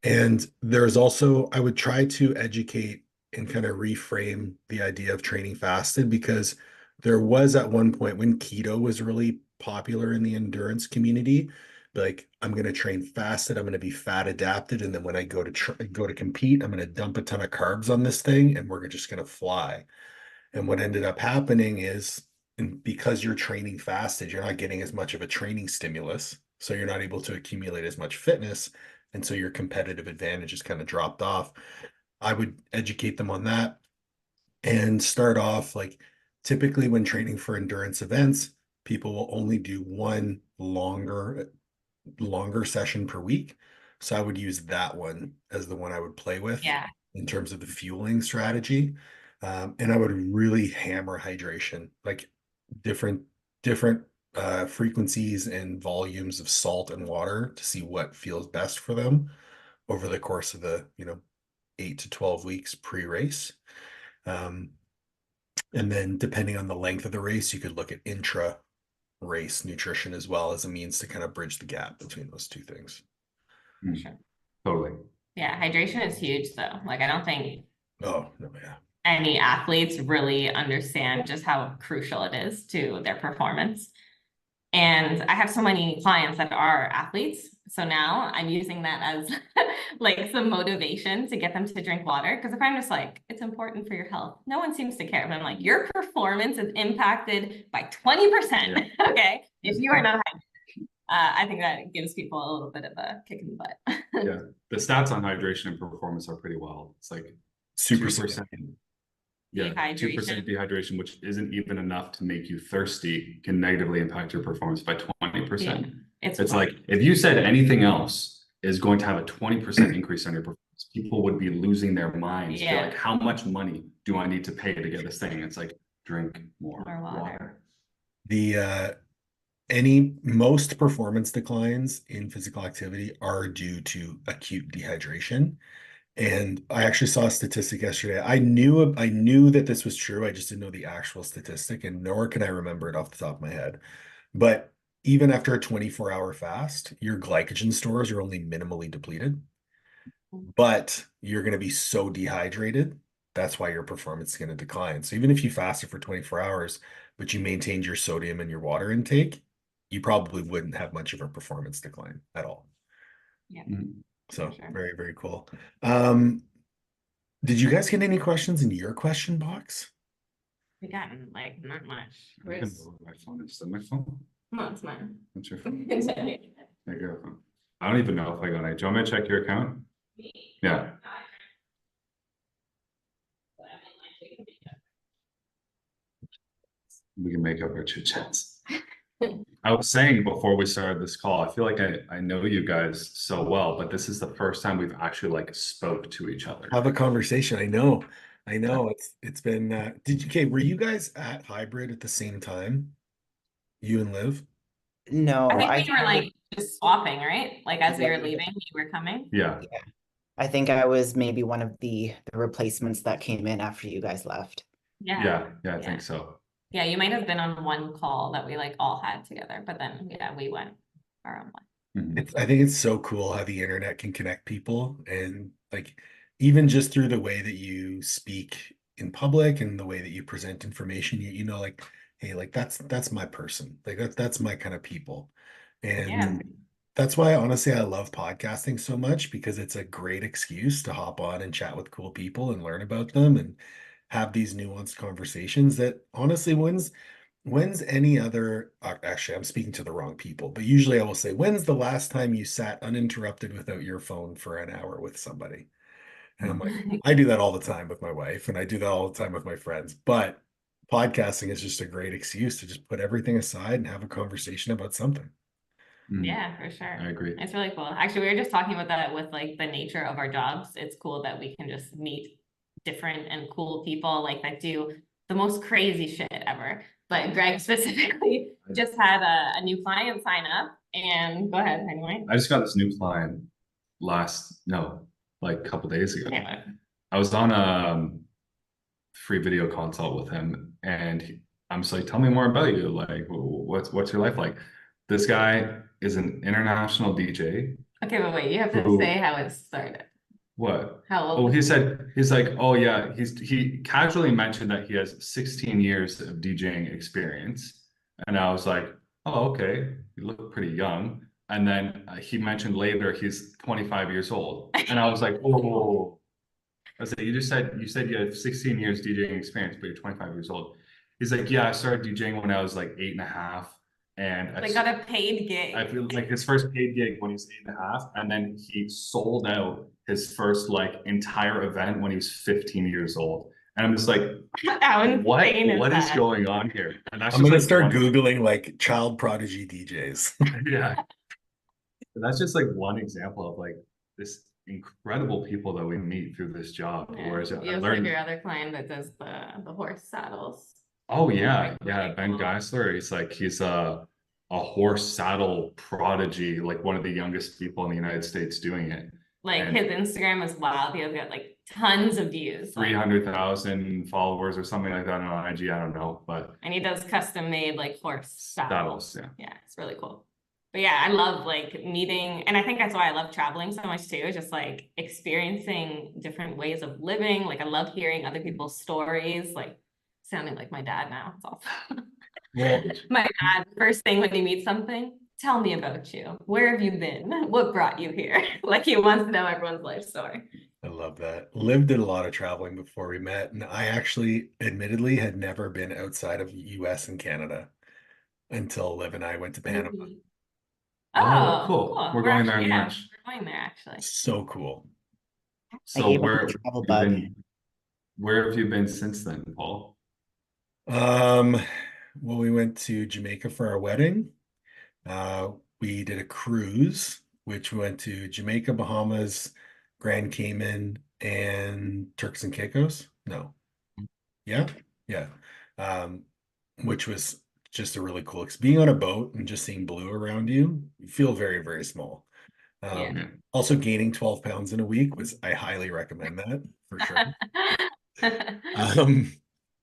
And there's also, I would try to educate and kind of reframe the idea of training fasted, because there was at one point when keto was really popular in the endurance community, like, I'm going to train fasted, I'm going to be fat adapted, and then when I go to compete, I'm going to dump a ton of carbs on this thing and we're just going to fly. And what ended up happening is, and because you're training fasted, you're not getting as much of a training stimulus. So you're not able to accumulate as much fitness. And so your competitive advantage is kind of dropped off. I would educate them on that and start off, like, typically when training for endurance events, people will only do one longer session per week. So I would use that one as the one I would play with Yeah. in terms of the fueling strategy. And I would really hammer hydration, like different different frequencies and volumes of salt and water to see what feels best for them over the course of the 8 to 12 weeks pre-race. Um, and then depending on the length of the race, you could look at intra race nutrition as well as a means to kind of bridge the gap between those two things. For sure. Totally. Yeah, hydration is huge though. Like I don't think Oh, no, yeah. any athletes really understand just how crucial it is to their performance. And I have so many clients that are athletes. So now I'm using that as like some motivation to get them to drink water. Because if I'm just like, it's important for your health, no one seems to care. But I'm like, your performance is impacted by 20%. Yeah. Okay. If you are not hydrated, I think that gives people a little bit of a kick in the butt. Yeah. The stats on hydration and performance are pretty wild. It's like Super 2%. Yeah, 2% dehydration, which isn't even enough to make you thirsty, can negatively impact your performance by 20%. Yeah, it's like if you said anything else is going to have a 20% increase on your performance, people would be losing their minds. Yeah. Be like, how much money do I need to pay to get this thing? It's like, drink more water. The most performance declines in physical activity are due to acute dehydration. And I actually saw a statistic yesterday. I knew that this was true. I just didn't know the actual statistic, and nor can I remember it off the top of my head. But even after a 24-hour fast, your glycogen stores are only minimally depleted, but you're going to be so dehydrated. That's why your performance is going to decline. So even if you fasted for 24 hours, but you maintained your sodium and your water intake, you probably wouldn't have much of a performance decline at all. Yeah. So sure. very, very cool. Did you guys get any questions in your question box? We gotten like not much. I can go with my phone. Is that my phone? No, it's mine. What's your phone? Yeah. I go. I don't even know if I got it. Do you want me to check your account? Yeah. We can make up our chit chats. I was saying before we started this call, I feel like I know you guys so well, but this is the first time we've actually like spoke to each other. Have a conversation. I know. It's been were you guys at hybrid at the same time? You and Liv? No, I think we were like just swapping, right? Like as we were leaving, you were coming. Yeah. I think I was maybe one of the replacements that came in after you guys left. Yeah, I think so. Yeah, you might have been on one call that we like all had together, but then we went our own way. I think it's so cool how the internet can connect people, and like even just through the way that you speak in public and the way that you present information, you know, like, hey, like that's my person. Like that's my kind of people. And that's why honestly I love podcasting so much, because it's a great excuse to hop on and chat with cool people and learn about them and have these nuanced conversations that honestly when's any other actually I'm speaking to the wrong people, but usually I will say, when's the last time you sat uninterrupted without your phone for an hour with somebody? And I'm like, I do that all the time with my wife, and I do that all the time with my friends, but podcasting is just a great excuse to just put everything aside and have a conversation about something. Yeah, for sure. I agree. It's really cool. Actually, we were just talking about that with like the nature of our jobs. It's cool that we can just meet different and cool people like that do the most crazy shit ever. But Greg specifically just had a new client sign up, and go ahead anyway. I just got this new client like a couple days ago. Yeah. I was on a free video consult with him, and I'm just like, tell me more about you. Like, what's your life like? This guy is an international DJ. Okay, but wait, you have to say how it started. What? How old? Oh, he's like, oh yeah, he casually mentioned that he has 16 years of DJing experience. And I was like, oh, okay, you look pretty young. And then he mentioned later he's 25 years old. And I was like, whoa. I was like, you said you had 16 years DJing experience, but you're 25 years old. He's like, yeah, I started DJing when I was like 8.5. And I got a paid gig. I feel like his first paid gig when he was 8.5, and then he sold out his first like entire event when he was 15 years old. And I'm just like, what is going on here? And that's I'm gonna start Googling like child prodigy DJs. Yeah. And that's just like one example of like this incredible people that we meet through this job. Yeah. Whereas you have like your other client that does the horse saddles. Oh yeah, Ben Geisler. He's a horse saddle prodigy, like one of the youngest people in the United States doing it. Like his Instagram is wild. He has got like tons of views. 300,000 followers or something like that on IG. I don't know, and he does custom made like horse saddles. Yeah, it's really cool. But yeah, I love like meeting, and I think that's why I love traveling so much too, just like experiencing different ways of living. Like I love hearing other people's stories, like sounding like my dad now. It's awesome. Yeah. My dad, first thing when he meets something, tell me about you. Where have you been? What brought you here? Like he wants to know everyone's life story. I love that. Liv did a lot of traveling before we met, and I actually admittedly had never been outside of US and Canada until Liv and I went to Panama. Oh, cool. We're going there in March. We're going there actually. So cool. So where Where have you been since then, Paul? Um, well, we went to Jamaica for our wedding. We did a cruise, which we went to Jamaica, Bahamas, Grand Cayman, and Turks and Caicos. No, yeah, yeah. Um, which was just a really cool. Being on a boat and just seeing blue around you, you feel very, very small. Yeah. Yeah. Also gaining 12 pounds in a week I highly recommend that for sure. Um,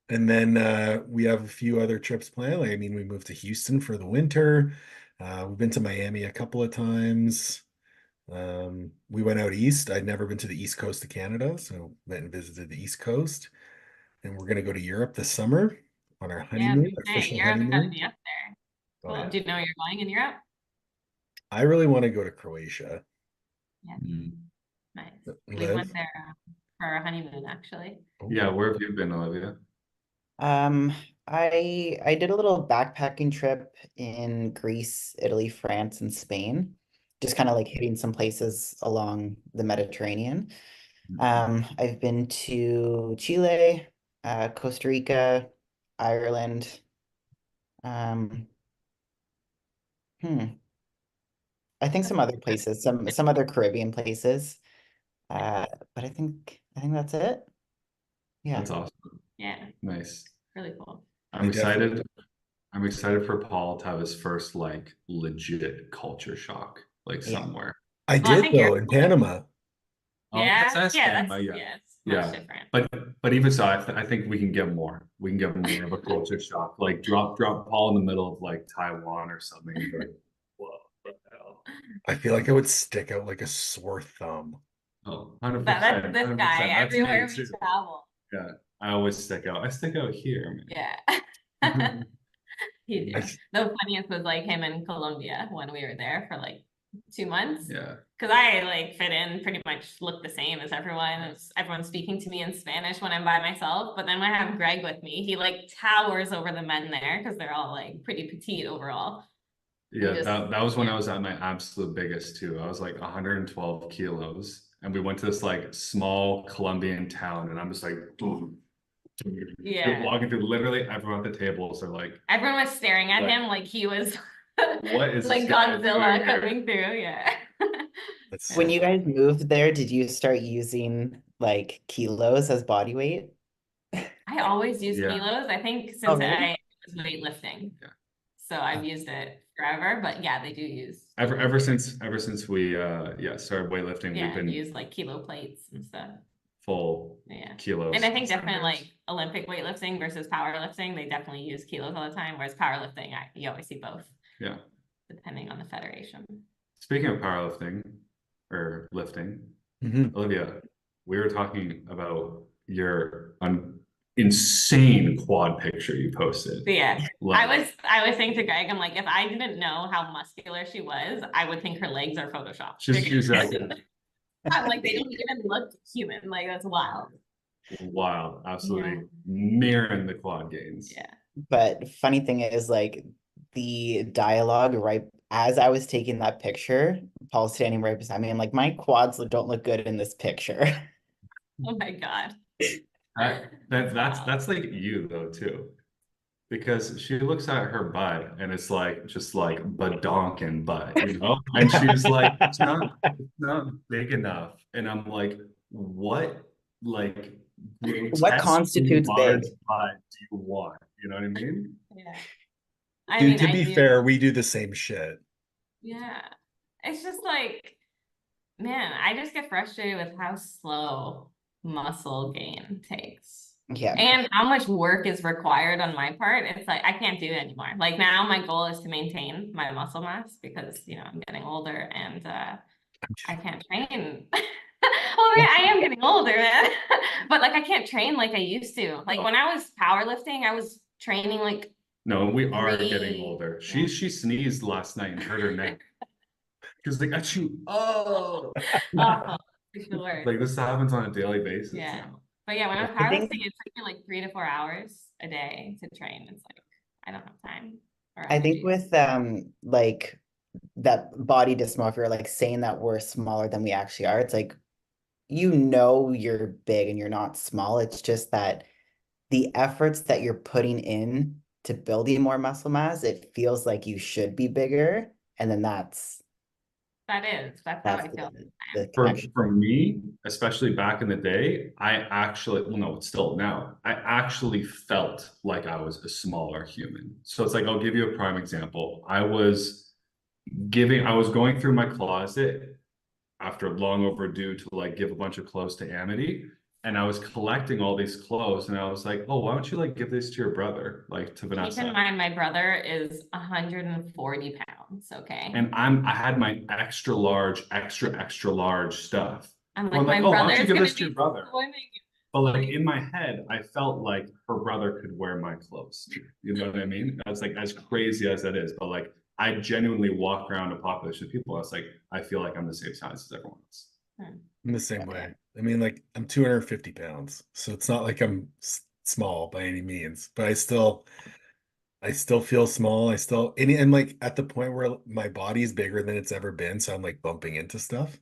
and then we have a few other trips planned. Like, I mean, we moved to Houston for the winter. We've been to Miami a couple of times. We went out east. I'd never been to the east coast of Canada, so went and visited the east coast. And we're going to go to Europe this summer on our Yeah, I was honeymoon, gonna say, official Europe's gotta honeymoon. be up there. Oh Cool. yeah. Do you know where you're going in Europe? I really want to go to Croatia. Yeah, Mm. nice. We went Live. there for our honeymoon, actually. Oh, Yeah, where have you been, Olivia? Um, I did a little backpacking trip in Greece, Italy, France, and Spain. Just kind of like hitting some places along the Mediterranean. I've been to Chile, Costa Rica, Ireland. Um, hmm, I think some other places, some other Caribbean places. Uh, but I think that's it. Yeah. That's awesome. Yeah, Nice. really cool. I'm I definitely. excited. I'm excited for Paul to have his first like legit culture shock, like Yeah. somewhere. I Well, I did think you're, though in Panama. Oh, yeah, yeah, Panama, yeah. yeah, it's much Yeah. different. But even so, I think we can get more. We can get more of a culture shock. Like drop Paul in the middle of like Taiwan or something. And be like, whoa, what the hell? I feel like I would stick out like a sore thumb. Oh, That's 100%, this guy 100%. That's me everywhere we too. travel. Yeah. I always stick out. I stick out here, Yeah. man. You do. I, The funniest was like him in Colombia when we were there for like 2 months. Yeah. Because I like fit in, pretty much look the same as everyone. Everyone's speaking to me in Spanish when I'm by myself. But then when I have Greg with me, he like towers over the men there because they're all like pretty petite overall. Yeah, Just, that was when yeah. I was at my absolute biggest too. I was like 112 kilos, and we went to this like small Colombian town, and I'm just like, boom, Yeah. walking through. Literally, everyone at the tables are like, Everyone was staring at Like, him like he was "What is like this guy Godzilla doing here?" coming through. Yeah. that's When so you guys moved there, did you start using like kilos as body weight? I always use Yeah. kilos. I think Oh, since really? I was weightlifting. Yeah. So I've used it forever, but yeah, they do use, Ever since we started weightlifting, we've yeah, been use like kilo plates and stuff. full Yeah. kilos. And I think definitely like Olympic weightlifting versus powerlifting, they definitely use kilos all the time, whereas powerlifting, you always see both. Yeah. Depending on the federation. Speaking of powerlifting or lifting, Mhm. Olivia, we were talking about your insane quad picture you posted. But yeah, Like, I was saying to Greg, I'm like, if I didn't know how muscular she was, I would think her legs are photoshopped. she's exactly I'm like, they don't even look human. Like that's wild. wild, absolutely Yeah. mirroring the quad gains. Yeah. But funny thing is, like the dialogue right as I was taking that picture, Paul's standing right beside me. I'm like, my quads don't look good in this picture. Oh my God. That's like you though too. Because she looks at her butt and it's like just like badonkin butt, you know? And she's like, it's not big enough. And I'm like, what like What grotesquely constitutes large big? butt do you want? You know what I mean? Yeah. I Dude, mean, to I be do. fair, we do the same shit. Yeah. It's just like, man, I just get frustrated with how slow muscle gain takes. Yeah. And how much work is required on my part. It's like I can't do it anymore. Like now my goal is to maintain my muscle mass because I'm getting older and I can't train. Well, yeah, I am getting older, man. But like I can't train like I used to. Like when I was powerlifting, I was training like No, we are getting three. older. Yeah. She sneezed last night and hurt her neck. Because they got you. Oh, Awful. It's the worst. like this happens on a daily basis Yeah. now. But yeah, when I was I think powerlifting, it took me like 3 to 4 hours a day to train. It's like I don't have time or I think energy. with like that body dysmorphia, like saying that we're smaller than we actually are, it's like you know you're big and you're not small. It's just that the efforts that you're putting in to building more muscle mass, it feels like you should be bigger. And then that's that's how I feel. the For connection. me, especially back in the day, I actually, well, no, it's still now, I actually felt like I was a smaller human. So it's like, I'll give you a prime example. I was going through my closet after long overdue to like give a bunch of clothes to Amity. And I was collecting all these clothes and I was like, oh, why don't you like give this to your brother, like to Keep in Vanessa? mind, my brother is 140 pounds. Okay. And I had my extra large stuff. I'm So I'm like, like, my oh, why don't you brother's give gonna this to be your brother? swimming. But like in my head, I felt like her brother could wear my clothes. You know what I mean? That's like as crazy as that is, but like I genuinely walk around a population of people. It's like I feel like I'm the same size as everyone else. I'm the same way. I mean, like I'm 250 pounds, so it's not like I'm small by any means, but I still feel small. And like at the point where my body is bigger than it's ever been, so I'm like bumping into stuff.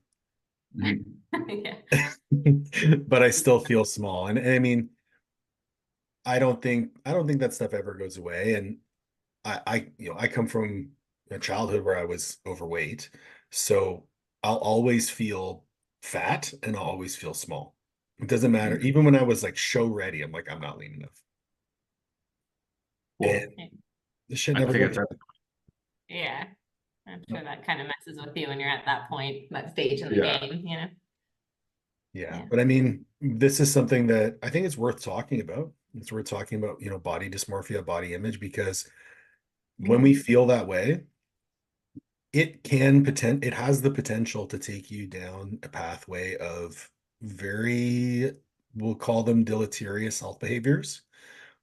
Yeah. But I still feel small. And I mean, I don't think that stuff ever goes away. And I come from a childhood where I was overweight. So I'll always feel fat and I'll always feel small. It doesn't matter. Even when I was like show ready, I'm like, I'm not lean enough. Well, And this shit I never think goes. it's Yeah. I'm sure that kind of messes with you when you're at that point, that stage in the Yeah. game, you know? Yeah. Yeah. But I mean, this is something that I think it's worth talking about. It's worth talking about, body dysmorphia, body image, because when we feel that way, it has the potential to take you down a pathway of very, we'll call them deleterious health behaviors,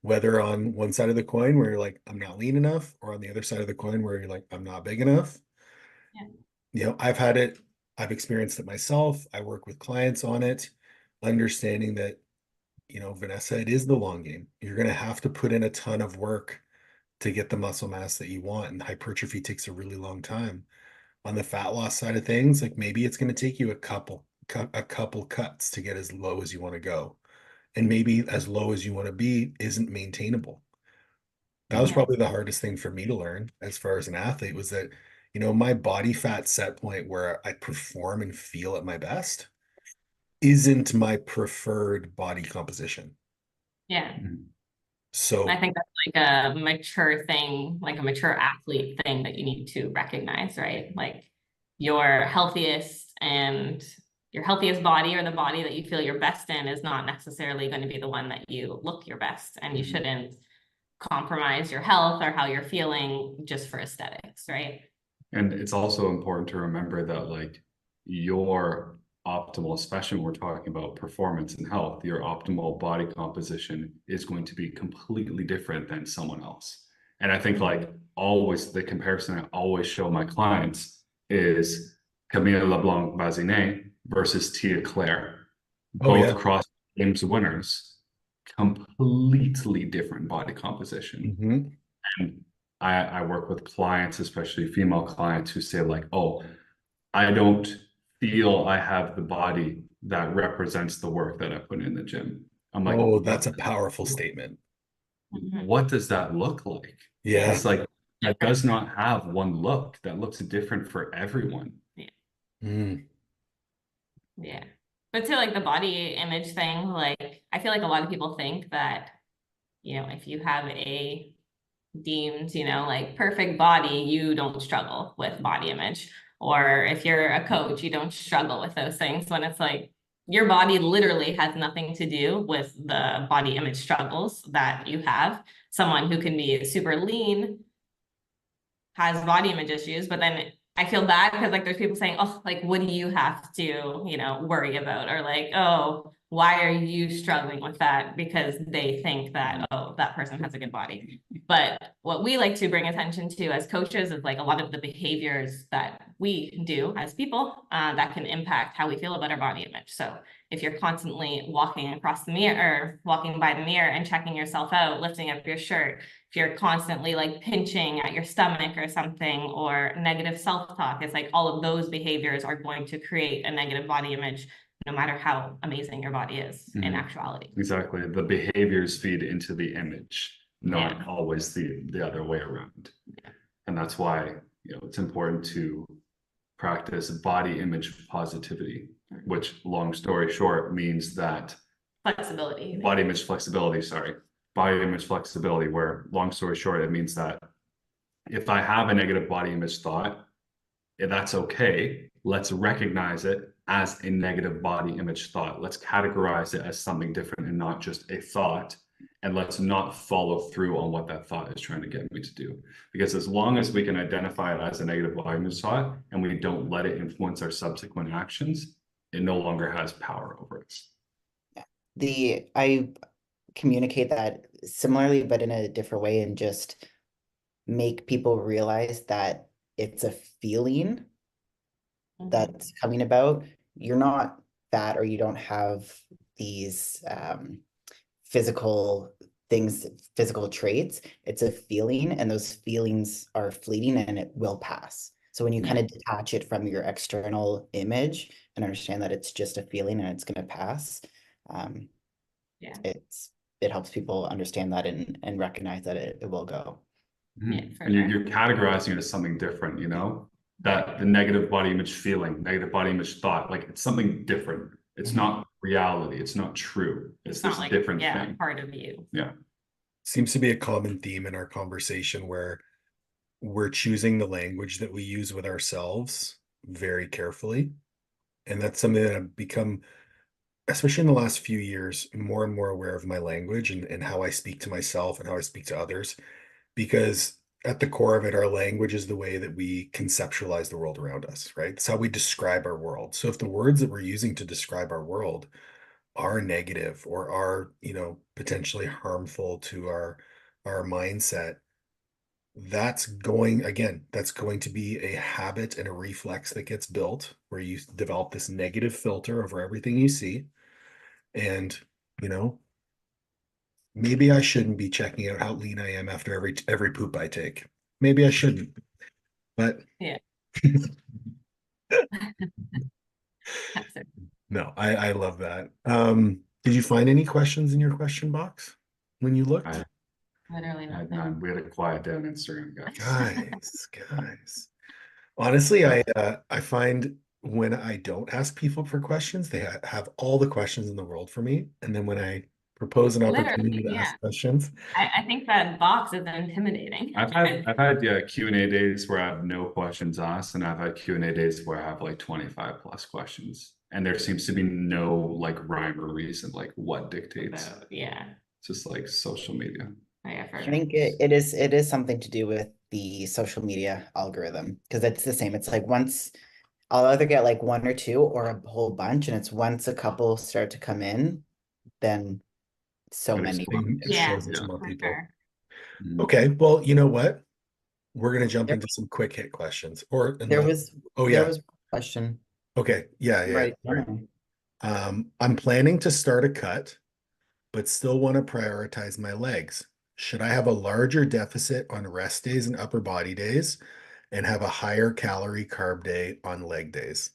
whether on one side of the coin where you're like, I'm not lean enough, or on the other side of the coin where you're like, I'm not big enough. Yeah. I've experienced it myself. I work with clients on it, understanding that, Vanessa, it is the long game. You're going to have to put in a ton of work to get the muscle mass that you want. And hypertrophy takes a really long time. On the fat loss side of things, like maybe it's going to take you a couple cuts to get as low as you want to go. And maybe as low as you want to be isn't maintainable. That was probably the hardest thing for me to learn as far as an athlete was that, my body fat set point where I perform and feel at my best isn't my preferred body composition. Yeah. So I think that's like a mature thing, like a mature athlete thing that you need to recognize, right? Like your healthiest body or the body that you feel your best in is not necessarily going to be the one that you look your best, and you shouldn't compromise your health or how you're feeling just for aesthetics, right? And it's also important to remember that like your optimal, especially when we're talking about performance and health, your optimal body composition is going to be completely different than someone else. And I think like always the comparison I always show my clients is Camille LeBlanc-Bazinet versus Tia Claire, oh yeah. both cross games winners, completely different body composition. Mhm. And I work with clients, especially female clients, who say like, oh, I don't feel I have the body that represents the work that I put in the gym. I'm like, Oh, that's a powerful statement. what does that look like? Yeah. It's like that does not have one look. That looks different for everyone. Mm. Yeah. But to like the body image thing, like I feel like a lot of people think that, if you have a deemed, like perfect body, you don't struggle with body image. Or if you're a coach, you don't struggle with those things, when it's like your body literally has nothing to do with the body image struggles that you have. Someone who can be super lean has body image issues, but then I feel bad because like there's people saying, oh, like what do you have to, worry about? Or like, oh, why are you struggling with that? Because they think that, oh, that person has a good body. But what we like to bring attention to as coaches is like a lot of the behaviors that we do as people that can impact how we feel about our body image. So if you're constantly walking across the mirror or walking by the mirror and checking yourself out, lifting up your shirt, if you're constantly like pinching at your stomach or something, or negative self-talk, it's like all of those behaviors are going to create a negative body image no matter how amazing your body is in actuality. Exactly. The behaviors feed into the image, not always the other way around. And that's why, you know, it's important to practice body image positivity, which, long story short, means that Flexibility. body image flexibility, where, long story short, it means that if I have a negative body image thought, that's okay. Let's recognize it as a negative body image thought. Let's categorize it as something different and not just a thought. And let's not follow through on what that thought is trying to get me to do. Because as long as we can identify it as a negative body image thought and we don't let it influence our subsequent actions, it no longer has power over us. I communicate that similarly, but in a different way, and just make people realize that it's a feeling that's coming about. You're not fat, or you don't have these physical things, physical traits. It's a feeling, and those feelings are fleeting and it will pass. So when you kind of detach it from your external image and understand that it's just a feeling and it's going to pass, it helps people understand that and recognize that it will go. And you're categorizing it as something different, you know, that the negative body image feeling, negative body image thought, like it's something different. It's not reality. It's not true. It's this like, different thing. Part of you. Yeah. Seems to be a common theme in our conversation where we're choosing the language that we use with ourselves very carefully. And that's something that I've become, especially in the last few years, more and more aware of my language and how I speak to myself and how I speak to others. Because at the core of it, our language is the way that we conceptualize the world around us, right? It's how we describe our world. So if the words that we're using to describe our world are negative or are, you know, potentially harmful to our mindset, that's going to be a habit and a reflex that gets built where you develop this negative filter over everything you see. And, you know, maybe I shouldn't be checking out how lean I am after every poop I take. Maybe I shouldn't. But no, I love that. Did you find any questions in your question box when you looked? Literally nothing. We had a quiet down Instagram, guys. Honestly, I find when I don't ask people for questions, they have all the questions in the world for me, and then when I propose an opportunity to ask questions, I think that box is intimidating. I've had Q&A days where I have no questions asked, and I've had Q&A days where I have like 25 plus questions, and there seems to be no like rhyme or reason, like what dictates. It's just like social media. I think it is something to do with the social media algorithm, because it's the same. It's like once I'll either get like one or two or a whole bunch, and it's once a couple start to come in, then so many. It shows it to more people. Okay, well, you know what? We're gonna jump into some quick hit questions. There was a question. Okay, yeah. Right. I'm planning to start a cut, but still want to prioritize my legs. Should I have a larger deficit on rest days and upper body days and have a higher calorie carb day on leg days?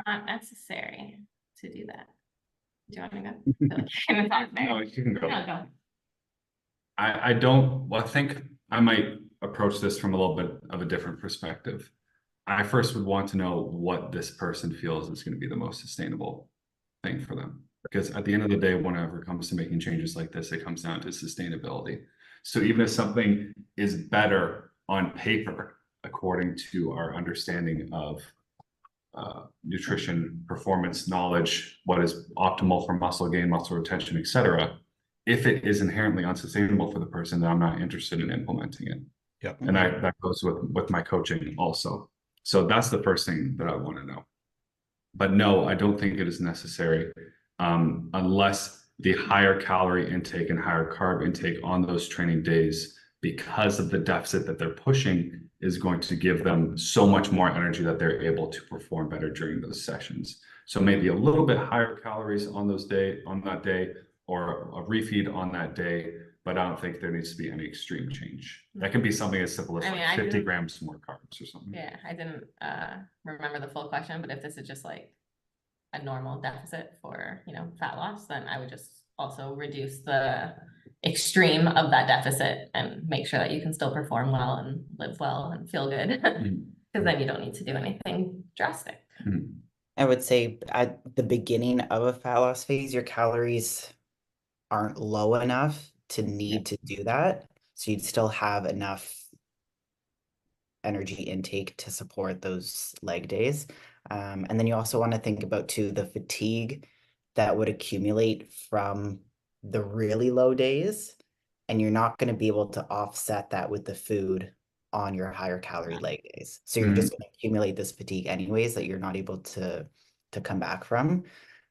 Not necessary to do that. Do you want to go? No, you can go. No, I don't. Well, I think I might approach this from a little bit of a different perspective. I first would want to know what this person feels is going to be the most sustainable thing for them. Because at the end of the day, whenever it comes to making changes like this, it comes down to sustainability. So even if something is better on paper, according to our understanding of nutrition, performance, knowledge, what is optimal for muscle gain, muscle retention, etc., if it is inherently unsustainable for the person, then I'm not interested in implementing it. Yep. And that goes with my coaching also. So that's the first thing that I want to know. But no, I don't think it is necessary unless the higher calorie intake and higher carb intake on those training days, because of the deficit that they're pushing, is going to give them so much more energy that they're able to perform better during those sessions. So maybe a little bit higher calories on that day, or a refeed on that day, but I don't think there needs to be any extreme change. That can be something as simple as I mean, like I 50 didn't- grams more carbs or something. Yeah, I didn't remember the full question, but if this is just like a normal deficit for, fat loss, then I would just also reduce the extreme of that deficit and make sure that you can still perform well and live well and feel good. Because then you don't need to do anything drastic. I would say at the beginning of a fat loss phase, your calories aren't low enough to need to do that. So you'd still have enough energy intake to support those leg days. And then you also want to think about too the fatigue that would accumulate from the really low days. And you're not going to be able to offset that with the food on your higher calorie leg days. So you're just going to accumulate this fatigue anyways that you're not able to come back from.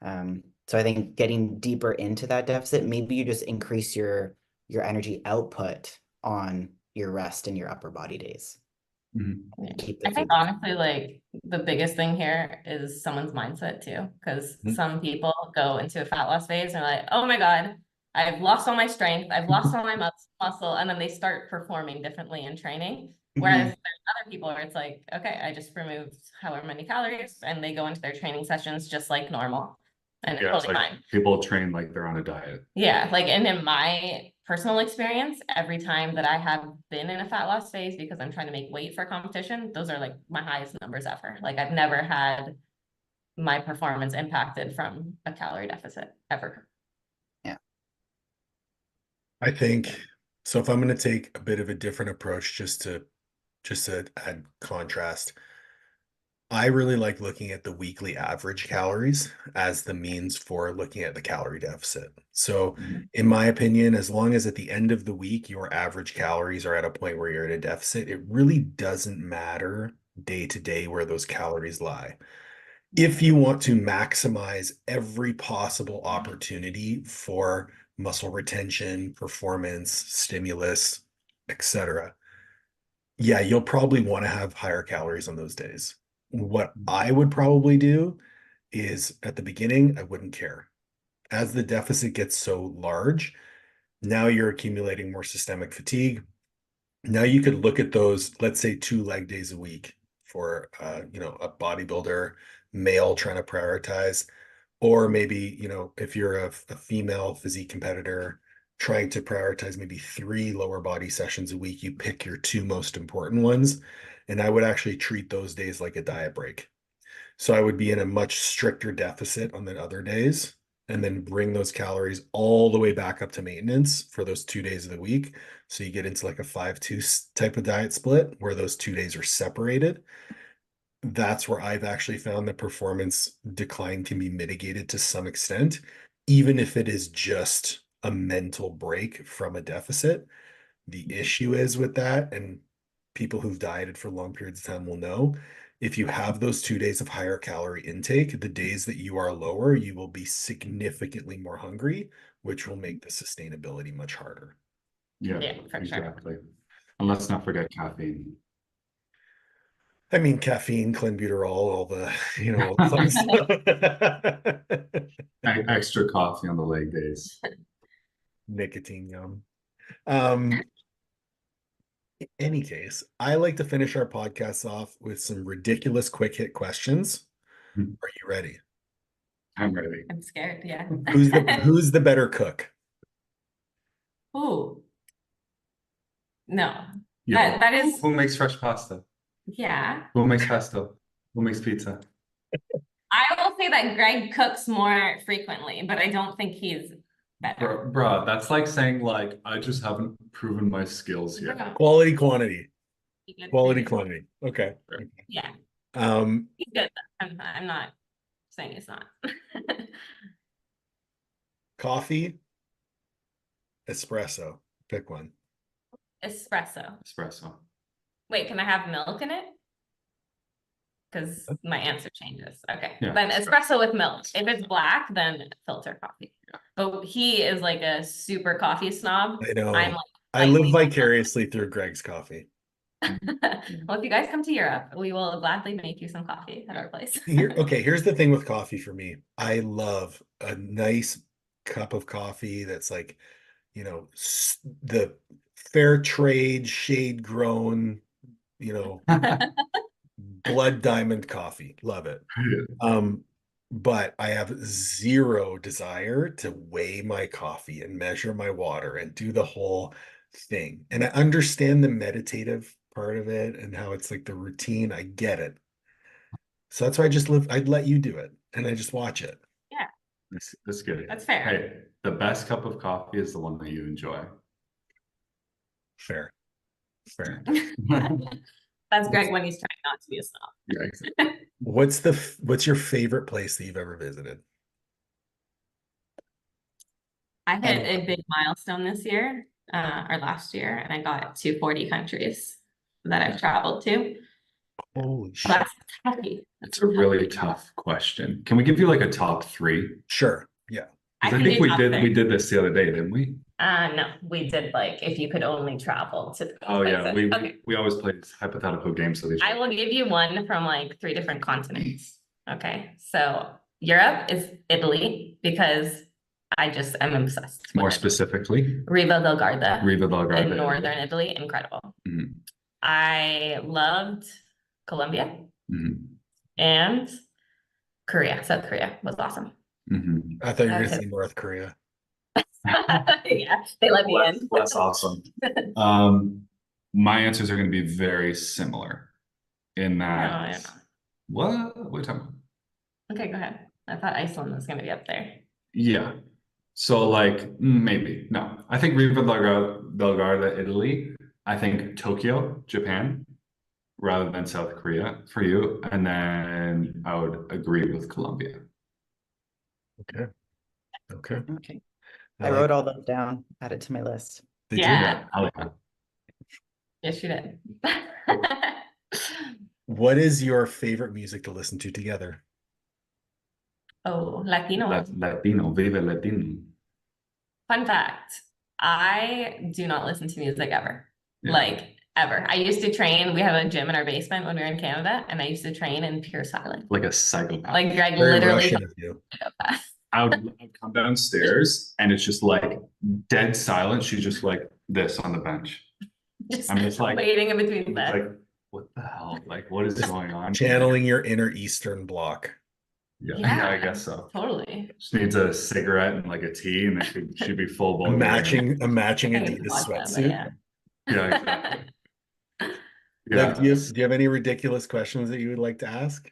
So I think getting deeper into that deficit, maybe you just increase your energy output on your rest and your upper body days. Keep the I think food. honestly, like the biggest thing here is someone's mindset too, because some people go into a fat loss phase and are like, oh my God, I've lost all my strength, I've lost all my muscle, and then they start performing differently in training. Whereas there's other people where it's like, okay, I just removed however many calories, and they go into their training sessions just like normal. And it's totally like fine. people train like they're on a diet. Yeah, like and in my personal experience, every time that I have been in a fat loss phase because I'm trying to make weight for competition, those are like my highest numbers ever. Like I've never had my performance impacted from a calorie deficit ever. Yeah. I think so. If I'm going to take a bit of a different approach, just to add contrast, I really like looking at the weekly average calories as the means for looking at the calorie deficit. So, in my opinion, as long as at the end of the week your average calories are at a point where you're at a deficit, it really doesn't matter day to day where those calories lie. If you want to maximize every possible opportunity for muscle retention, performance, stimulus, etc., yeah, you'll probably want to have higher calories on those days. What I would probably do is at the beginning, I wouldn't care. As the deficit gets so large, now you're accumulating more systemic fatigue. Now you could look at those, let's say 2 leg days a week for a bodybuilder, male trying to prioritize, or maybe, if you're a female physique competitor trying to prioritize maybe 3 lower body sessions a week, you pick your 2 most important ones. And I would actually treat those days like a diet break. So I would be in a much stricter deficit on the other days and then bring those calories all the way back up to maintenance for those 2 days of the week. So you get into like a 5-2 type of diet split where those 2 days are separated. That's where I've actually found the performance decline can be mitigated to some extent, even if it is just a mental break from a deficit. The issue is with that, and people who've dieted for long periods of time will know, if you have those 2 days of higher calorie intake, the days that you are lower, you will be significantly more hungry, which will make the sustainability much harder. Yeah, for exactly. Sure. And let's not forget caffeine. I mean, caffeine, clenbuterol, all the, all the fun stuff. Extra coffee on the leg days. Nicotine yum. In any case, I like to finish our podcasts off with some ridiculous quick hit questions. Are you ready? I'm ready. I'm scared, yeah. Who's the better cook? Ooh. No. Yeah. That is Who makes fresh pasta? Yeah. Who makes pesto? Who makes pizza? I will say that Greg cooks more frequently, but I don't think he's better. Bruh, that's like saying like I just haven't proven my skills yet. Quality, quantity. Quality, quantity. Okay. Yeah. He's good. I'm not saying he's not. Coffee, espresso. Pick one. Espresso. Wait, can I have milk in it? Because my answer changes. Okay. Yeah, Then espresso with milk. If it's black, then filter coffee. Yeah. But he is like a super coffee snob. I know. I'm like, I live vicariously through Greg's coffee. Well, if you guys come to Europe, we will gladly make you some coffee at our place. Here's the thing with coffee for me. I love a nice cup of coffee that's like, the fair trade, shade grown, blood diamond coffee. Love it. But I have zero desire to weigh my coffee and measure my water and do the whole thing. And I understand the meditative part of it and how it's like the routine. I get it. So that's why I'd let you do it and I just watch it. Yeah, That's good. that's fair. Hey, the best cup of coffee is the one that you enjoy. Fair. That's Greg when he's trying not to be a snob. Yeah, exactly. What's your favorite place that you've ever visited? I hit a big milestone this year, or last year, and I got to 40 countries that I've traveled to. Holy shit. That's heavy. It's a really tough question. Can we give you like a top 3? Sure. Yeah. I can think do we top did three. this the other day, didn't we? No, we did like if you could only travel to Oh yeah, places. we we always play hypothetical games with each I other. will give you one from like 3 different continents. Okay, so Europe is Italy because I just am obsessed with More it. specifically, Riva del Garda Riva del Garda. in northern Italy, incredible. Mhm. I loved Colombia Mhm. and Korea. South Korea was awesome. Mhm. I thought you were going to Okay. say North Korea. Yeah, they let me in. That's awesome. My answers are going to be very similar in that. yeah. What are you talking about? Okay, go ahead. I thought Iceland was going to be up there. Yeah. So like maybe no. I think Riva del Garda, Italy. I think Tokyo, Japan, rather than South Korea for you. And then I would agree with Colombia. Okay. Okay. I wrote all those down, added to my list. Did Yeah. Hell yeah. Yes, you did. What is your favorite music to listen to together? Oh, Latino. Latino, vive Latino. Fun fact, I do not listen to music ever. Yeah. Like ever. I used to train. We have a gym in our basement when we were in Canada, and I used to train in pure silence. Like a psychopath. Like Greg Very literally Russian of you. I'd come downstairs and it's just like dead silent. She's just like this on the bench. just I'm just like waiting in between it's sets. like, what the hell? Like, what is going on? Channeling your inner Eastern block. Yeah, I guess so. Totally. She needs a cigarette and like a tea, and then she'd be full A blown. matching I Adidas think it's vodka, but sweatsuit. yeah. Yeah, exactly. Doug, do you have any ridiculous questions that you would like to ask?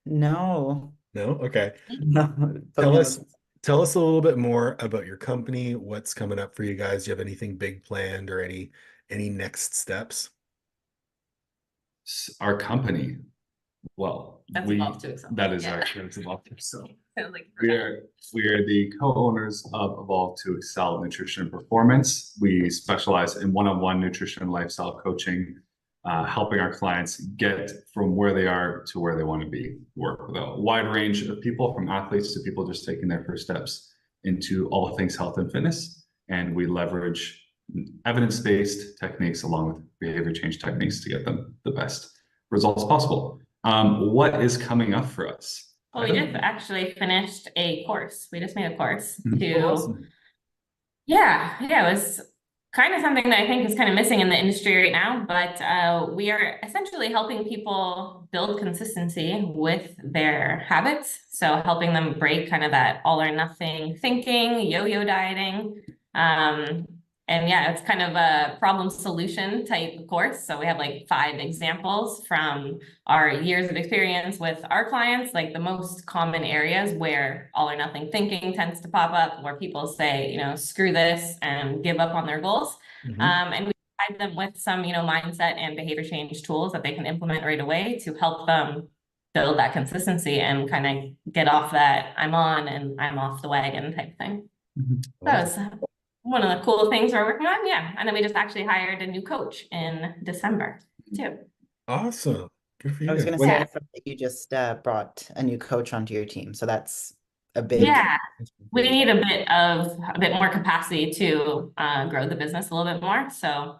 No. No? Okay. No. Tell us a little bit more about your company, what's coming up for you guys. Do you have anything big planned or any next steps? Our company. Well, That's Evolve to Excel. that is Yeah. actually it's Evolve to Excel. Sounds like We are the co-owners of Evolve to Excel Nutrition and Performance. We specialize in one-on-one nutrition and lifestyle coaching, helping our clients get from where they are to where they want to be. Work with a wide range of people, from athletes to people just taking their first steps into all things health and fitness. And we leverage evidence-based techniques along with behavior change techniques to get them the best results possible. What is coming up for us? Well, we just actually finished a course. We just made a course to, Awesome. yeah, it was kind of something that I think is kind of missing in the industry right now, but we are essentially helping people build consistency with their habits. So helping them break kind of that all or nothing thinking, yo-yo dieting. And yeah, it's kind of a problem solution type course. So we have like 5 examples from our years of experience with our clients, like the most common areas where all or nothing thinking tends to pop up, where people say, you know, screw this and give up on their goals. And we provide them with some, mindset and behavior change tools that they can implement right away to help them build that consistency and kind of get off that I'm on and I'm off the wagon type thing. That was one of the cool things we're working on. Yeah. And then we just actually hired a new coach in December too. Awesome. Good for you. I was going to say, I thought that you just brought a new coach onto your team. So that's a big. Yeah. We need a bit more capacity to grow the business a little bit more. So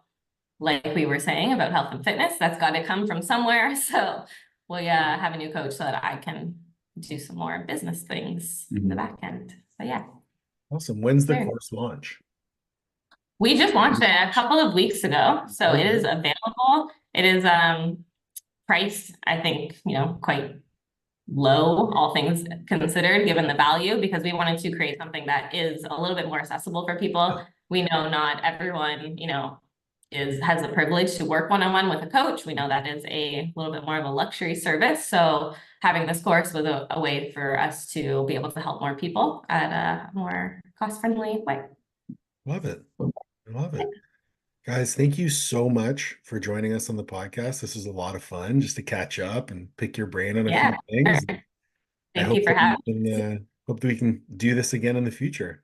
like we were saying about health and fitness, that's got to come from somewhere. So we have a new coach so that I can do some more business things in the back end. So yeah. Awesome. When's the Sure. course launch? We just launched it a couple of weeks ago, so it is available. It is priced, I think, quite low, all things considered, given the value, because we wanted to create something that is a little bit more accessible for people. We know not everyone, has the privilege to work one-on-one with a coach. We know that is a little bit more of a luxury service. So having this course was a way for us to be able to help more people at a more cost-friendly way. Love it. I love it. Guys, thank you so much for joining us on the podcast. This was a lot of fun just to catch up and pick your brain on a few things. Thank you for having me. Hope that we can do this again in the future.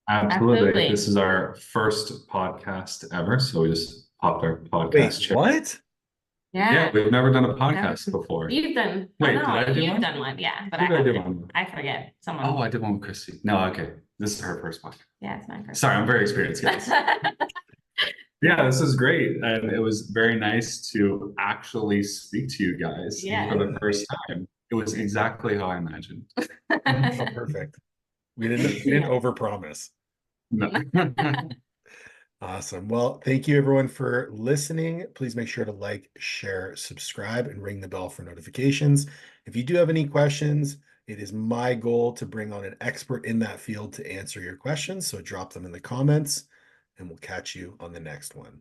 Absolutely. This is our first podcast ever, so we just popped our podcast chair. What? Yeah, we've never done a podcast before. You've done. Wait, did I do you've one? done one, yeah, but I forget. Someone. Oh, I did one with Christy. No, okay. This is her first one. Yeah, it's my first. Sorry, I'm very experienced, guys. Yeah, this is great. And it was very nice to actually speak to you guys for the first time. It was exactly how I imagined. Oh, perfect. We didn't overpromise. No. Awesome. Well, thank you everyone for listening. Please make sure to like, share, subscribe, and ring the bell for notifications. If you do have any questions, it is my goal to bring on an expert in that field to answer your questions. So drop them in the comments, and we'll catch you on the next one.